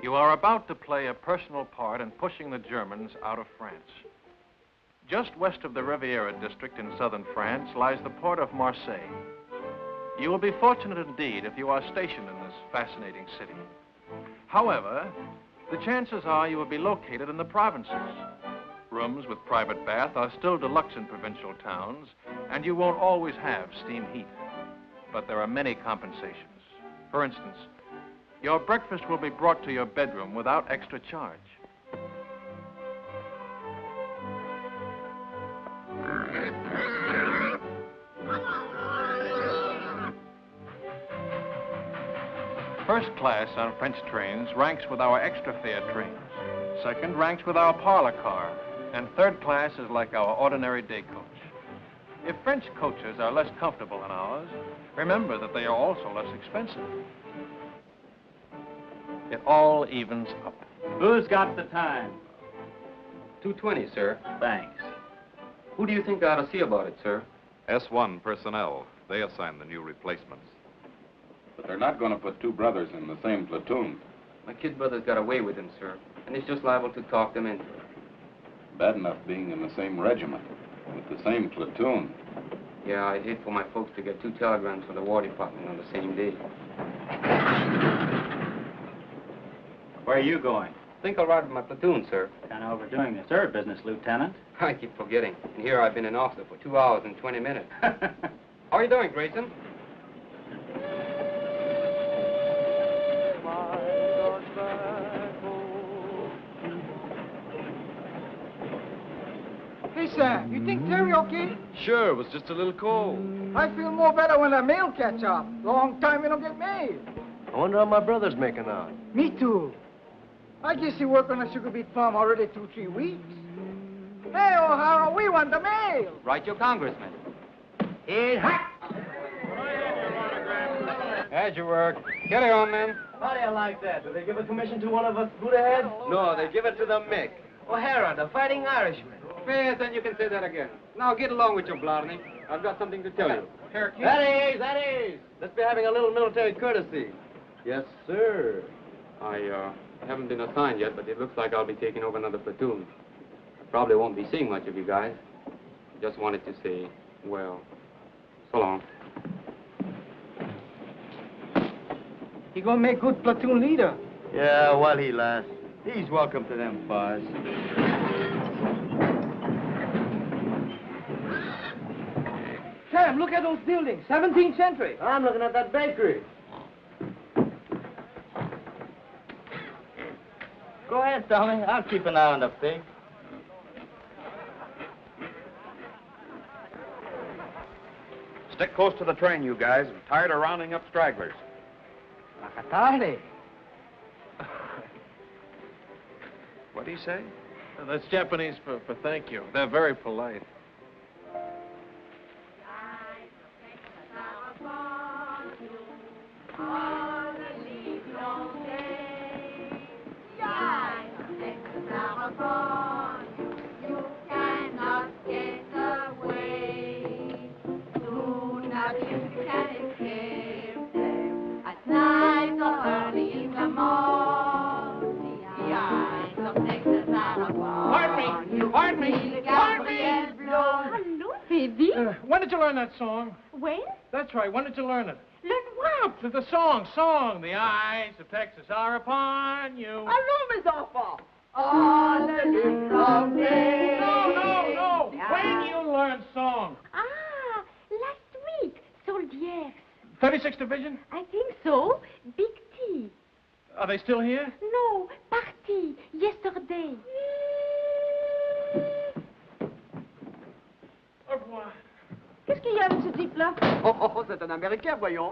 You are about to play a personal part in pushing the Germans out of France. Just west of the Riviera district in southern France lies the port of Marseille. You will be fortunate indeed if you are stationed in this fascinating city. However, the chances are you will be located in the provinces. Rooms with private bath are still deluxe in provincial towns, and you won't always have steam heat. But there are many compensations. For instance, your breakfast will be brought to your bedroom without extra charge. First class on French trains ranks with our extra fare trains. Second ranks with our parlor car. And third class is like our ordinary day coach. If French coaches are less comfortable than ours, remember that they are also less expensive. It all evens up. Who's got the time? 2:20, sir. Thanks. Who do you think I ought to see about it, sir? S1 personnel. They assign the new replacements. But they're not going to put two brothers in the same platoon. My kid brother's got away with him, sir. And he's just liable to talk them into it. Bad enough being in the same regiment, with the same platoon. Yeah, I'd hate for my folks to get 2 telegrams from the War Department on the same day. Where are you going? Think I'll ride with my platoon, sir. Kind of overdoing the third business, Lieutenant. I keep forgetting. And here I've been an officer for 2 hours and 20 minutes. How are you doing, Grayson? Hey, Sam, you think Terry okay? Sure, it was just a little cold. I feel more better when the mail catch up. Long time we don't get mail. I wonder how my brother's making out. Me too. I guess he worked on a sugar beet farm already 2-3 weeks. Hey, O'Hara, we want the mail. Right, your congressman. Hey, hot. How'd you work? Get it on, men. How do you like that? Do they give a commission to one of us Buddha heads? No, they give it to the Mick. O'Hara, the fighting Irishman. Yes, then you can say that again. Now get along with your Blarney. I've got something to tell you. That is. Let's be having a little military courtesy. Yes, sir. I haven't been assigned yet, but it looks like I'll be taking over another platoon. I probably won't be seeing much of you guys. Just wanted to say, well, so long. He gonna make good platoon leader. Yeah, while he lasts. He's welcome to them fires. Sam, Sam, look at those buildings. 17th century. I'm looking at that bakery. Go ahead, Tommy. I'll keep an eye on the pig. Stick close to the train, you guys. I'm tired of rounding up stragglers. Makatare. What do you say? That's Japanese for thank you. They're very polite. Hello, baby. When did you learn that song? When? That's right. When did you learn it? Learn what? The song. The eyes of Texas are upon you. Allons, mes enfants. On the long day. No. When you learned song? Ah, last week. Soldiers. 36th Division? I think so. Big T. Are they still here? No, party. Yesterday. Au revoir. Qu'est-ce qu'il y a avec ce type-là? Oh, c'est un Américain, voyons.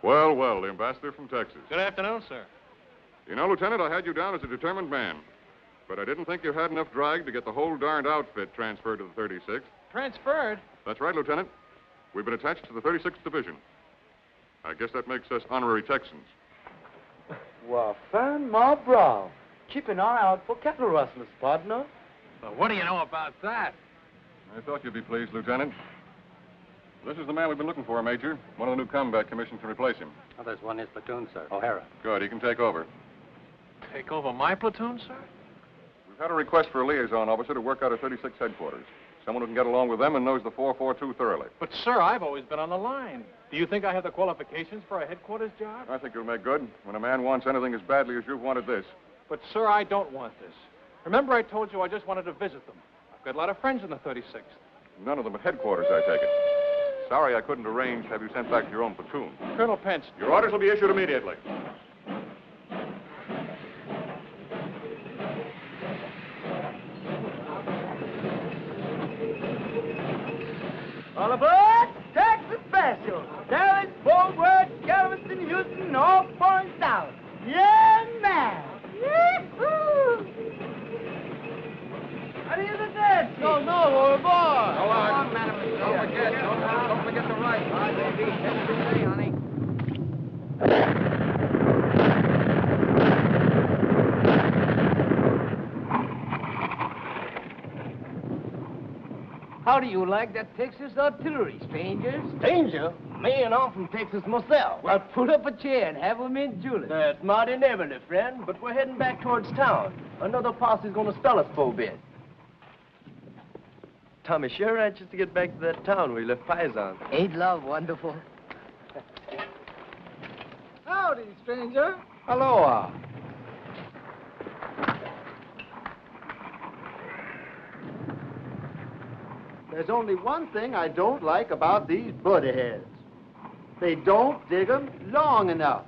Well, the ambassador from Texas. Good afternoon, sir. You know, Lieutenant, I had you down as a determined man. But I didn't think you had enough drag to get the whole darned outfit transferred to the 36th. Transferred? That's right, Lieutenant. We've been attached to the 36th Division. I guess that makes us honorary Texans. Well, fan, my brow. Keep an eye out for cattle rustlers, partner. Well, what do you know about that? I thought you'd be pleased, Lieutenant. This is the man we've been looking for, Major. One of the new combat commissions to replace him. Oh, there's one in his platoon, sir. O'Hara. Good, he can take over. Take over my platoon, sir? We've had a request for a liaison officer to work out of 36 headquarters. Someone who can get along with them and knows the 442 thoroughly. But, sir, I've always been on the line. Do you think I have the qualifications for a headquarters job? I think you'll make good when a man wants anything as badly as you've wanted this. But, sir, I don't want this. Remember I told you I just wanted to visit them. I've got a lot of friends in the 36th. None of them at headquarters, I take it. Sorry I couldn't arrange to have you sent back to your own platoon. Colonel Pence. Your orders will be issued immediately. All aboard! Texas Special! Dallas, Fort Worth, Galveston, Houston, all points out. Yeah, man! Yee-hoo! How do you do that? No, all aboard! Come on, madam. Don't forget the right. All right, baby. Hey, honey. How do you like that Texas artillery, strangers? Stranger? Me and I'm from Texas myself. Well, pull up a chair and have 'em in Julius. That's mighty neighborly, friend, but we're heading back towards town. Another posse's gonna spell us for a bit. Tommy sure anxious to get back to that town where he left Paisan. Ain't love wonderful? Howdy, stranger. Aloha. There's only one thing I don't like about these buddy heads. They don't dig 'em long enough.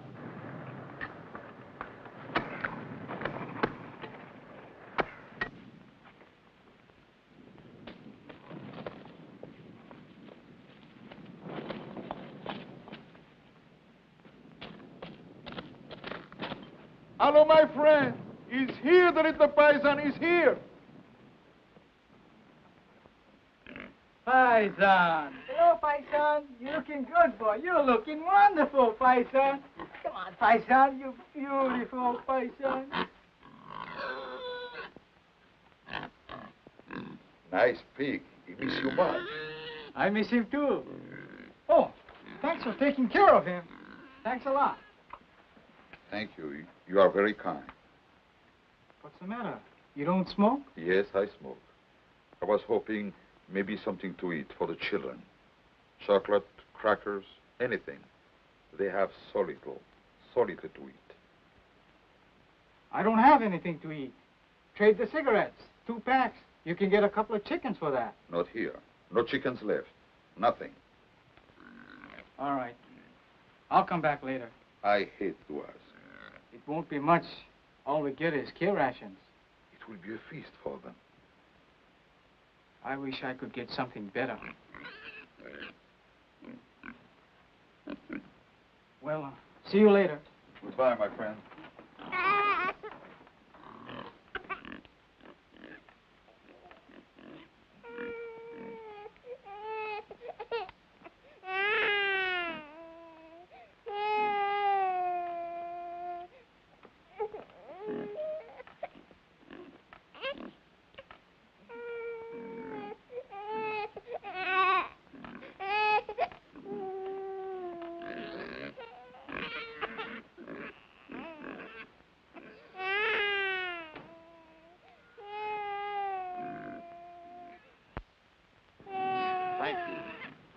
Hello, my friend. He's here, the little paisan is here. Paisan. Hello, Paisan. You're looking good, boy. You're looking wonderful, Paisan. Come on, Paisan. You beautiful, Paisan. Nice pig. He miss you much. I miss him, too. Oh, thanks for taking care of him. Thanks a lot. Thank you. You are very kind. What's the matter? You don't smoke? Yes, I smoke. I was hoping maybe something to eat for the children. Chocolate, crackers, anything. They have so little to eat. I don't have anything to eat. Trade the cigarettes. 2 packs. You can get a couple of chickens for that. Not here. No chickens left. Nothing. All right. I'll come back later. I hate to ask. It won't be much. All we get is kill rations. It will be a feast for them. I wish I could get something better. Well, see you later. Goodbye, my friend.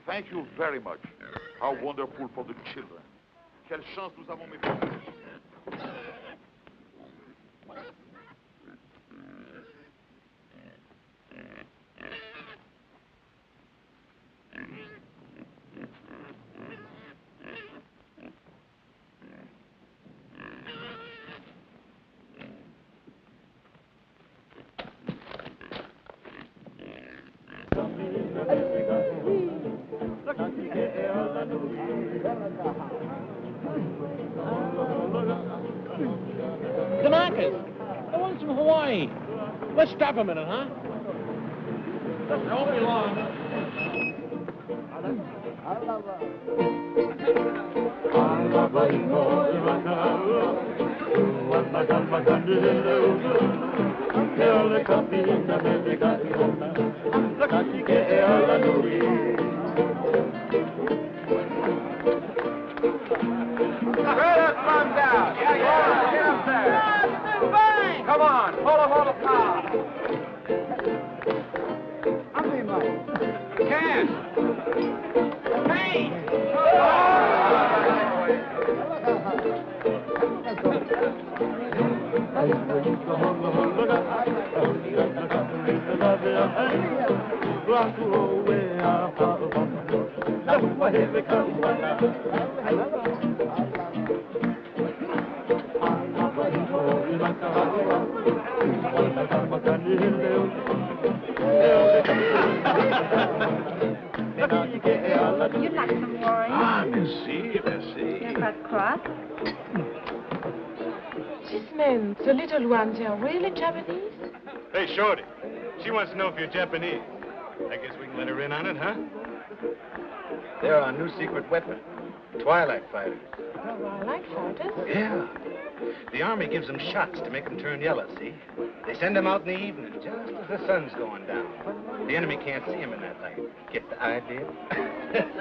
Thank you very much. How wonderful for the children. Quelle chance nous avons, mes frères. The ones from Hawaii. Let's stop a minute, huh? They won't be long. Come on, hold the car. Cash. Hey! You'd like some wine? Ah, merci, merci. You're not cross? These men, the little ones, they are really Japanese? Hey, Shorty. She wants to know if you're Japanese. I guess we can let her in on it, huh? They're our new secret weapon. Twilight fighters. Twilight fighters? Yeah. The Army gives them shots to make them turn yellow, see? They send them out in the evening, just as the sun's going down. The enemy can't see them in that light. Get the idea?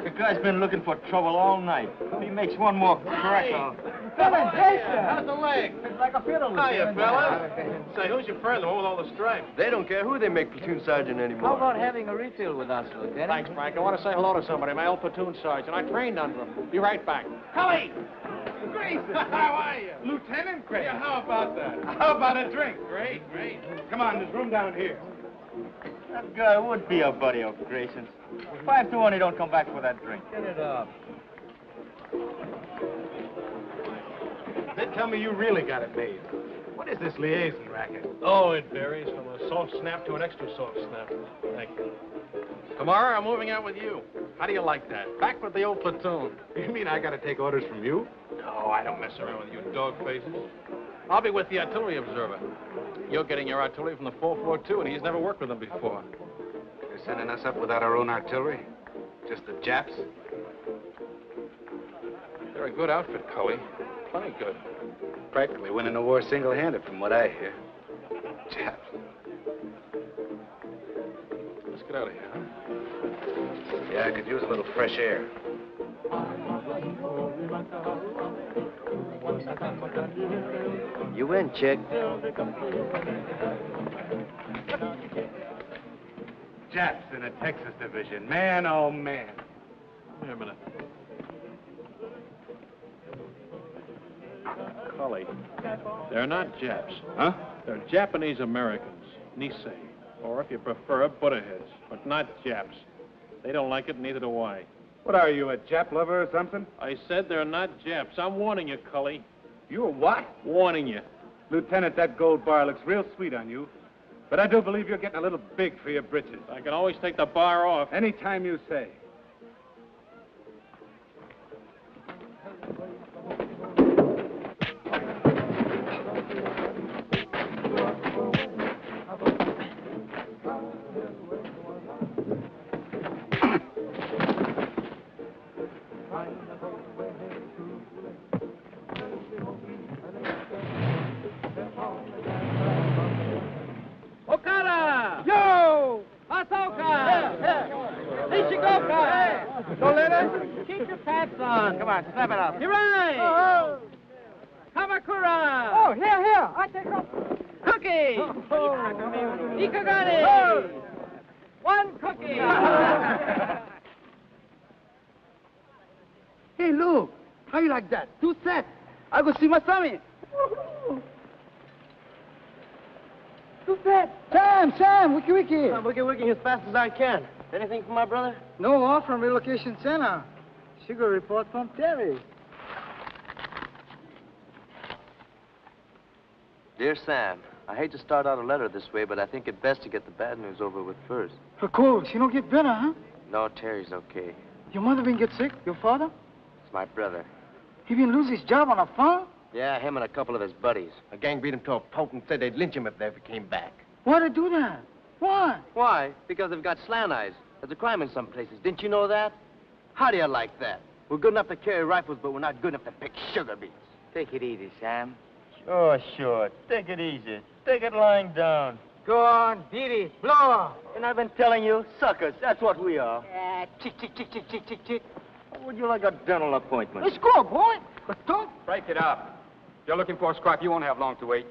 The guy's been looking for trouble all night. If he makes one more crack, I'll... Fellas, hey, sir. How's the leg? It's like a fiddle. Hiya, fella. Say, who's your friend, the one with all the stripes? They don't care who they make platoon sergeant anymore. How about having a refill with us, Lieutenant? Thanks, Frank. I want to say hello to somebody, my old platoon sergeant. I trained under him. Be right back. Cully! Grayson! How are you? Lieutenant Grayson. Yeah, how about that? How about a drink? Great, great. Come on, there's room down here. That guy would be a buddy of Grayson's. 5 to 1, he don't come back for that drink. Get it up. They tell me you really got it made. What is this liaison racket? Oh, it varies from a soft snap to an extra soft snap. Thank you. Tomorrow, I'm moving out with you. How do you like that? Back with the old platoon. You mean I got to take orders from you? No, I don't mess around with you dog faces. I'll be with the artillery observer. You're getting your artillery from the 442, and he's never worked with them before. You're sending us up without our own artillery? Just the Japs? They're a good outfit, Cully. Plenty good. Practically winning the war single-handed, from what I hear. Japs. Let's get out of here, huh? Yeah, I could use a little fresh air. You win, chick. Japs in a Texas division. Man, oh, man. Wait a minute. Cully. They're not Japs. Huh? They're Japanese Americans, Nisei. Or if you prefer, Buddha heads, but not Japs. They don't like it, neither do I. What are you, a Jap lover or something? I said they're not Japs. I'm warning you, Cully. You're what? Warning you. Lieutenant, that gold bar looks real sweet on you. But I do believe you're getting a little big for your britches. I can always take the bar off. Any time you say. Okada! Yo! Masoka! Nishikoka! No letter? Keep your pants on. Come on, snap it up. Hirai! Oh, Kamakura! oh, here. I take off. Cookie! Ikagani! Oh. One cookie! Hey, Lou, how you like that? 2 sets. I go see my Sammy. 2 sets. Sam, wiki. I'm wiki as fast as I can. Anything for my brother? No off from relocation center. Sugar report from Terry. Dear Sam, I hate to start out a letter this way, but I think it best to get the bad news over with first. Of course, she don't get better, huh? No, Terry's okay. Your mother been get sick? Your father? It's my brother. He been lose his job on a farm? Yeah, him and a couple of his buddies. A gang beat him to a pulp and said they'd lynch him if they ever came back. Why they do that? Why? Why? Because they've got slant eyes. There's a crime in some places. Didn't you know that? How do you like that? We're good enough to carry rifles, but we're not good enough to pick sugar beets. Take it easy, Sam. Sure. Take it easy. Take it lying down. Go on, beat it. Blow off. And I've been telling you, suckers, that's what we are. Yeah, chick. Would you like a dental appointment? Let's go, boy. But don't. Break it up. If you're looking for a scrap, you won't have long to wait.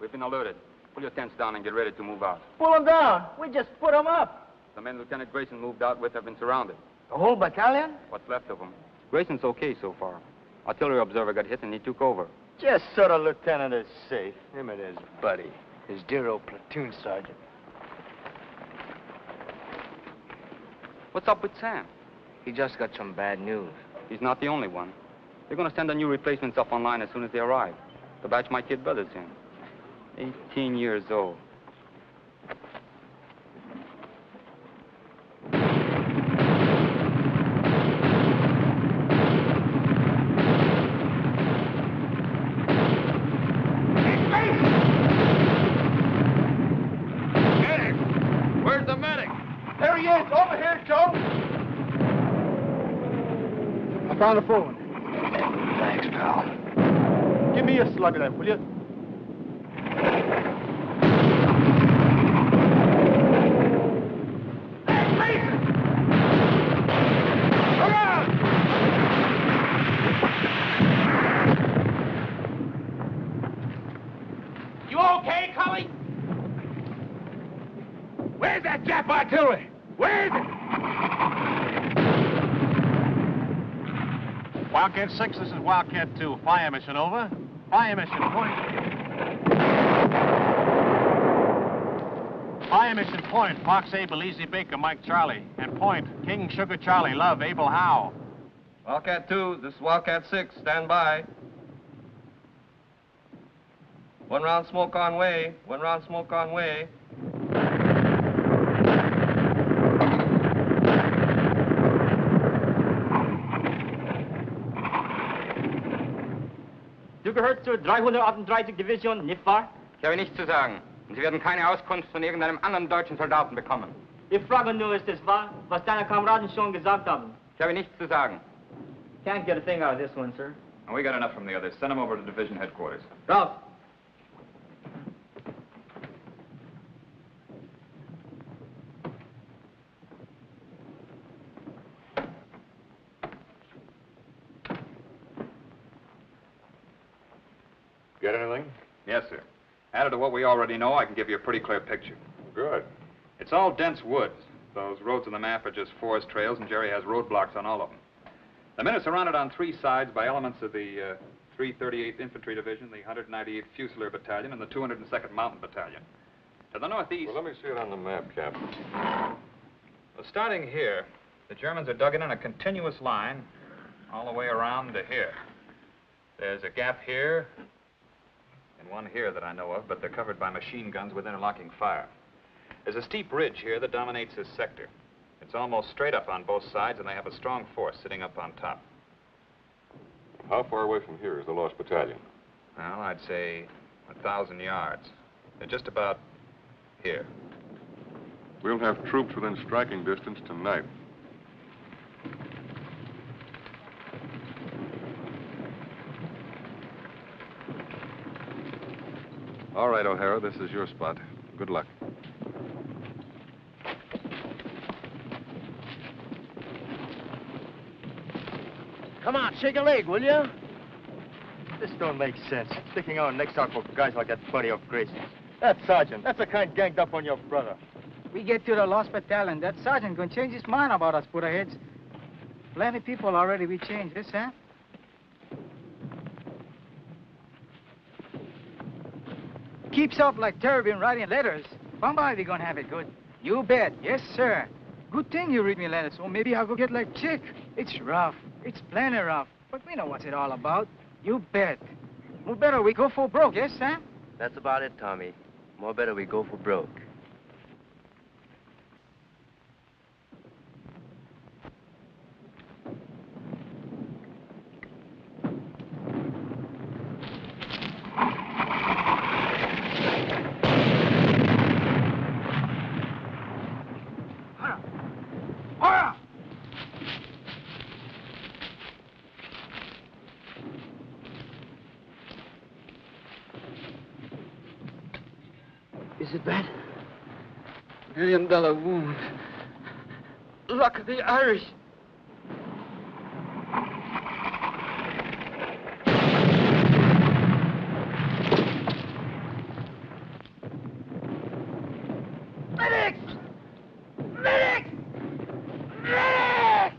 We've been alerted. Pull your tents down and get ready to move out. Pull them down. We just put them up. The men Lieutenant Grayson moved out with have been surrounded. The whole battalion? What's left of them. Grayson's okay so far. Artillery observer got hit and he took over. Just so the lieutenant is safe. Him and his buddy. His dear old platoon sergeant. What's up with Sam? He just got some bad news. He's not the only one. They're going to send the new replacements up online as soon as they arrive. The batch my kid brother's in. 18 years old. Where's the medic? There he is. Over here, Joe. I found the phone. Thanks, pal. Give me a slug of that, will you? You okay, Cully? Where's that Jap artillery? Where is it? Wildcat 6, this is Wildcat 2. Fire mission, over. Fire mission, point. Fire mission, point. Fox Abel, Easy Baker, Mike Charlie. And point, King Sugar Charlie, Love, Abel Howe. Wildcat 2, this is Wildcat 6. Stand by. 1 round smoke on way. 1 round smoke on way. Du gehörst zur 338. Division, nicht wahr? Ich habe nichts zu sagen. Und Sie werden keine Auskunft von irgendeinem anderen deutschen Soldaten bekommen. Ich frage nur, ist es wahr, was deine Kameraden schon gesagt haben? Ich habe nichts zu sagen. Can't get a thing out of this one, sir. And we got enough from the others. Send them over to division headquarters. Ralph. Get anything? Yes, sir. Added to what we already know, I can give you a pretty clear picture. Good. It's all dense woods. Those roads on the map are just forest trails, and Jerry has roadblocks on all of them. The men are surrounded on 3 sides by elements of the 338th Infantry Division, the 198th Fusilier Battalion, and the 202nd Mountain Battalion. To the northeast... Well, let me see it on the map, Captain. Well, starting here, the Germans are dug in a continuous line all the way around to here. There's a gap here and one here that I know of, but they're covered by machine guns with interlocking fire. There's a steep ridge here that dominates this sector. It's almost straight up on both sides, and they have a strong force sitting up on top. How far away from here is the lost battalion? Well, I'd say 1,000 yards. They're just about here. We'll have troops within striking distance tonight. All right, O'Hara, this is your spot. Good luck. Come on, shake a leg, will you? This don't make sense. Sticking our necks out for guys like that buddy of Gracie's. That sergeant, that's the kind ganged up on your brother. We get to the lost battalion, that sergeant gonna change his mind about us Buddha-heads. Plenty people already we changed this, huh? Keeps up like Terry been writing letters. Somebody gonna have it good. You bet, yes, sir. Good thing you read me letters, so maybe I'll go get like Chick. It's rough. It's plenty rough. But we know what's it all about. You bet. More better we go for broke, yes, Sam? That's about it, Tommy. More better we go for broke. Is it bad? $1 million wound. Luck of the Irish. Medics! Medics! Medics!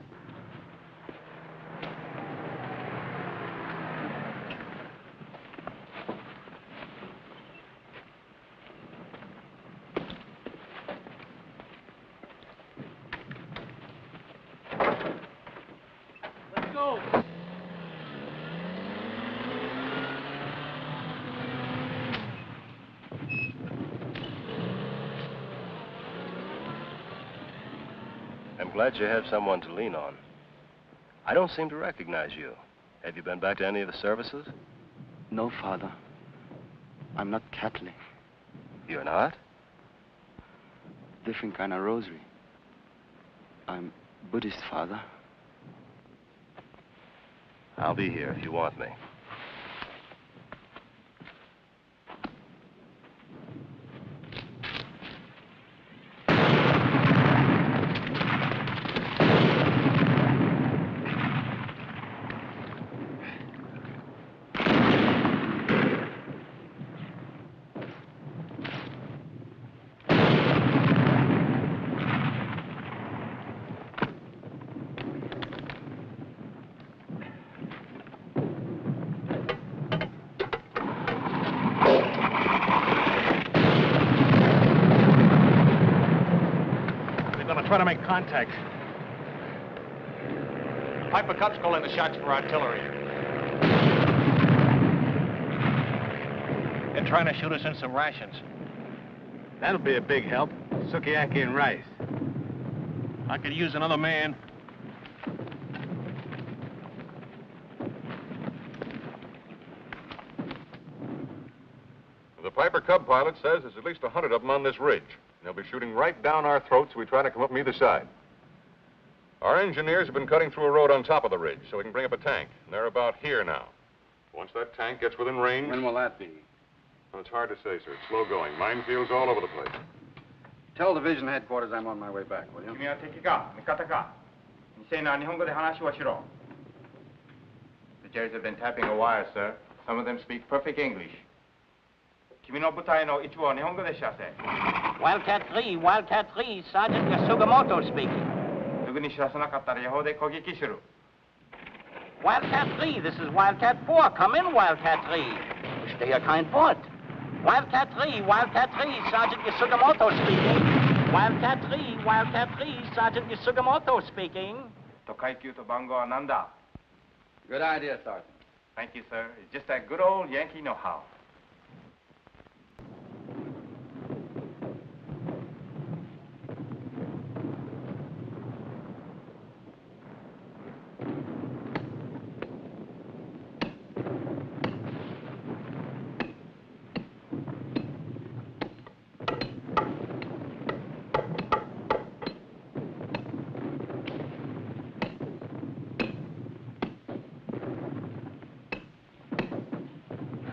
Let's go. I'm glad you have someone to lean on. I don't seem to recognize you. Have you been back to any of the services? No, Father. I'm not Catholic. You're not? Different kind of rosary. I'm Buddhist, Father. I'll be here if you want me. Try to make contact. Piper Cup's calling the shots for artillery. They're trying to shoot us in some rations. That'll be a big help. Sukiyaki and rice. I could use another man. The Piper Cub pilot says there's at least 100 of them on this ridge. They'll be shooting right down our throats as we try to come up from either side. Our engineers have been cutting through a road on top of the ridge so we can bring up a tank. And they're about here now. Once that tank gets within range... When will that be? Well, it's hard to say, sir. It's slow going. Minefields all over the place. Tell division headquarters I'm on my way back, will you? 君は敵か味方か店な日本語で話をしろ The Jerry's have been tapping a wire, sir. Some of them speak perfect English. 君の部隊の一部は日本語でしたせ Wildcat 3, Wildcat 3, Sergeant Fukunaga speaking. すぐに知らせなかったら予報で攻撃する Wildcat 3, this is Wildcat 4. Come in, Wildcat 3. Stay a kind port. Wildcat 3, Sergeant Yasugamoto speaking. Wildcat 3, Sergeant Yasugamoto speaking. Tokaikyu to Bango Ananda. Good idea, Sergeant. Thank you, sir. It's just that good old Yankee know-how.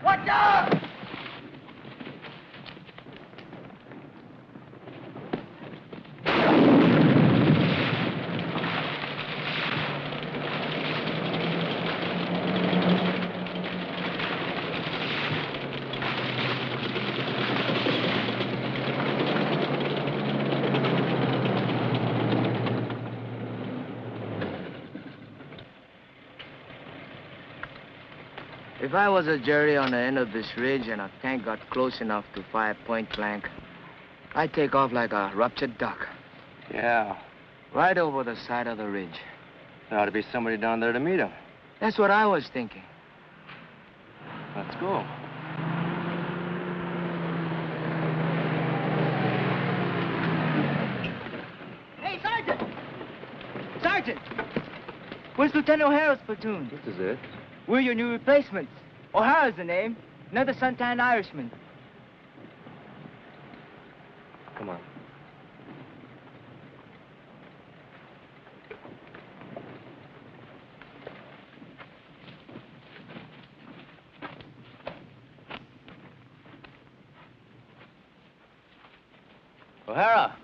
Watch out! If I was a jury on the end of this ridge and a tank got close enough to fire point blank, I'd take off like a ruptured duck. Yeah. Right over the side of the ridge. There ought to be somebody down there to meet him. That's what I was thinking. Let's go. Hey, Sergeant! Sergeant! Where's Lieutenant O'Hara's platoon? This is it. We're your new replacements. O'Hara's the name. Another suntan Irishman. Come on. O'Hara!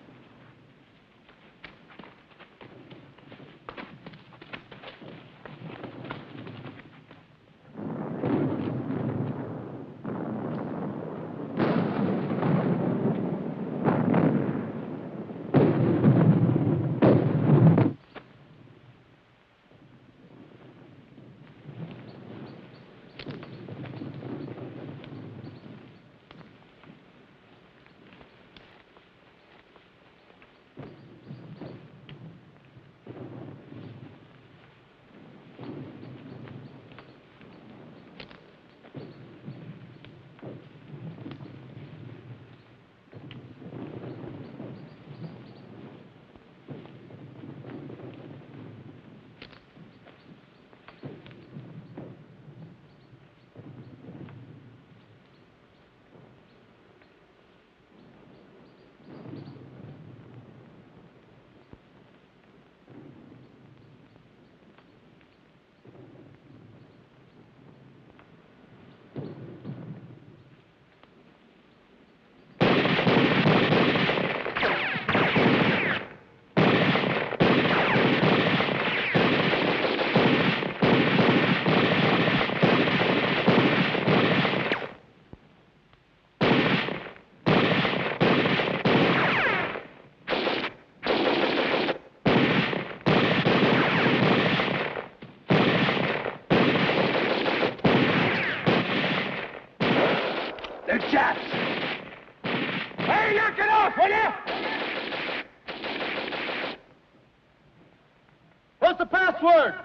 What's the password?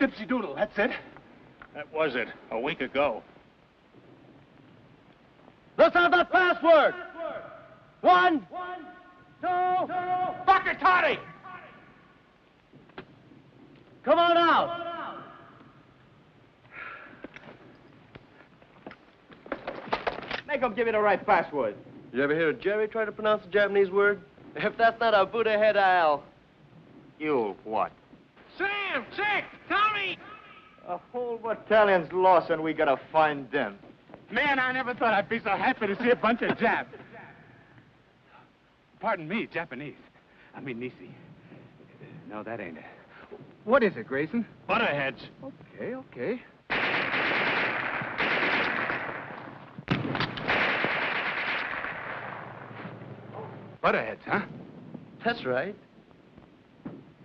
Dipsy Doodle, that's it. That was it, a week ago. Let's have that password. 1, 2, bucket toddy! Come on out. Make him give you the right password. You ever hear Jerry try to pronounce a Japanese word? If that's not a Buddha head, You what? Sam, Chick, Tommy! A whole battalion's lost and we gotta find them. Man, I never thought I'd be so happy to see a bunch of Japs. Pardon me, Japanese. I mean, Nisi. No, that ain't it. What is it, Grayson? Butterheads. Okay. Butterheads, huh? That's right.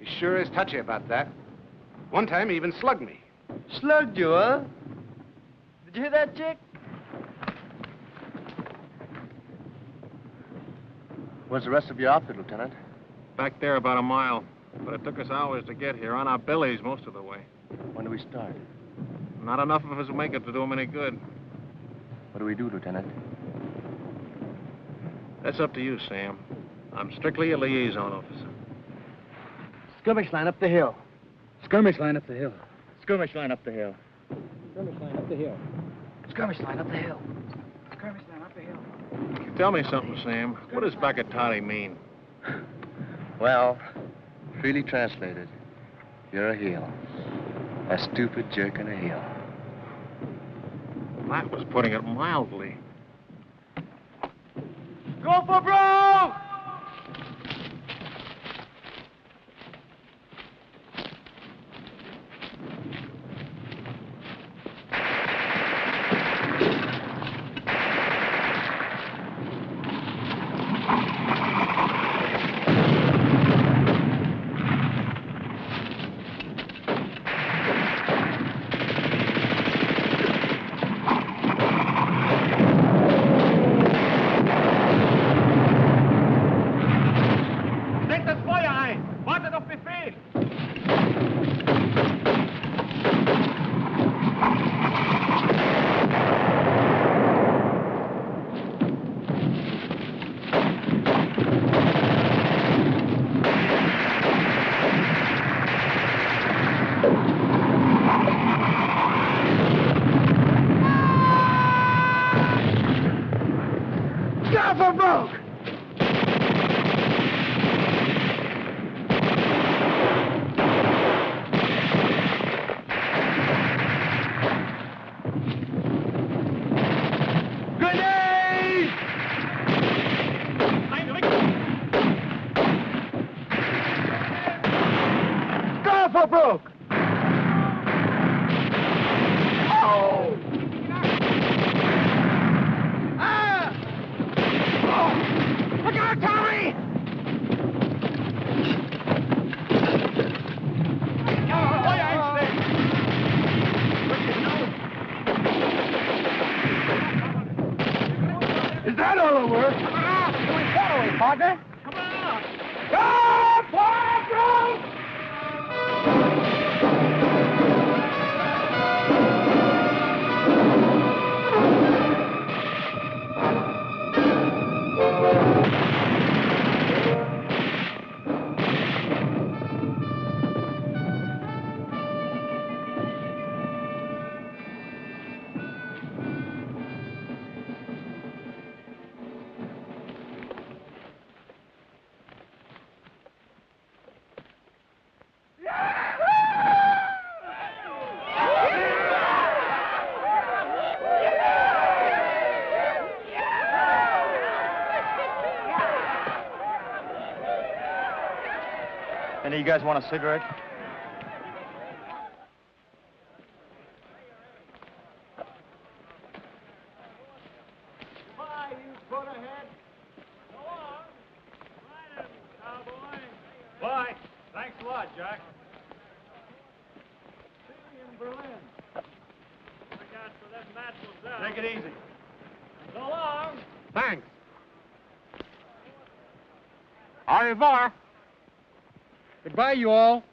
He sure is touchy about that. One time he even slugged me. Slugged you, huh? Did you hear that, Chick? Where's the rest of your outfit, Lieutenant? Back there about a mile. But it took us hours to get here, on our bellies most of the way. When do we start? Not enough of us will make it to do them any good. What do we do, Lieutenant? That's up to you, Sam. I'm strictly a liaison officer. Skirmish line up the hill. Skirmish line up the hill. Skirmish line up the hill. Skirmish line up the hill. Skirmish line up the hill. Skirmish line up the hill. Tell me something, Sam. What does Bakatati mean? Well, freely translated, you're a heel. A stupid jerk and a heel. That was putting it mildly. Go for broke! Any of you guys want a cigarette? Goodbye, you put ahead. Go on. Right in, cowboy. Bye. Thanks a lot, Jack. See you in Berlin. Look out for them matzels out. Take it easy. So long. Thanks. Au revoir. Goodbye, you all.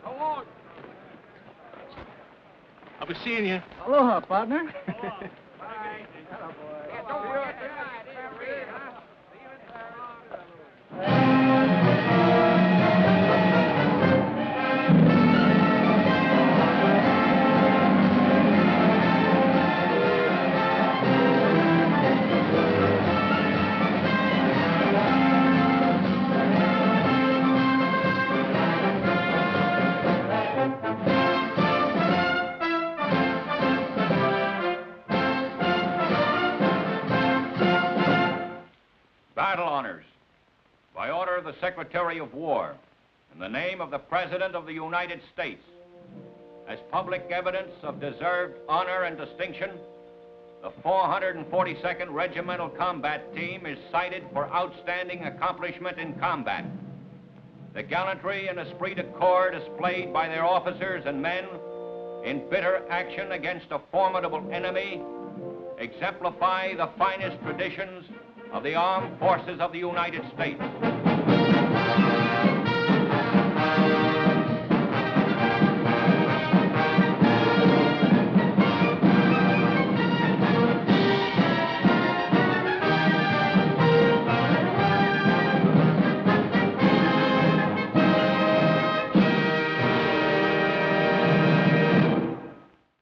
So long. I'll be seeing you. Aloha, partner. Battle honors. By order of the Secretary of War, in the name of the President of the United States, as public evidence of deserved honor and distinction, the 442nd Regimental Combat Team is cited for outstanding accomplishment in combat. The gallantry and esprit de corps displayed by their officers and men in bitter action against a formidable enemy exemplify the finest traditions of the armed forces of the United States.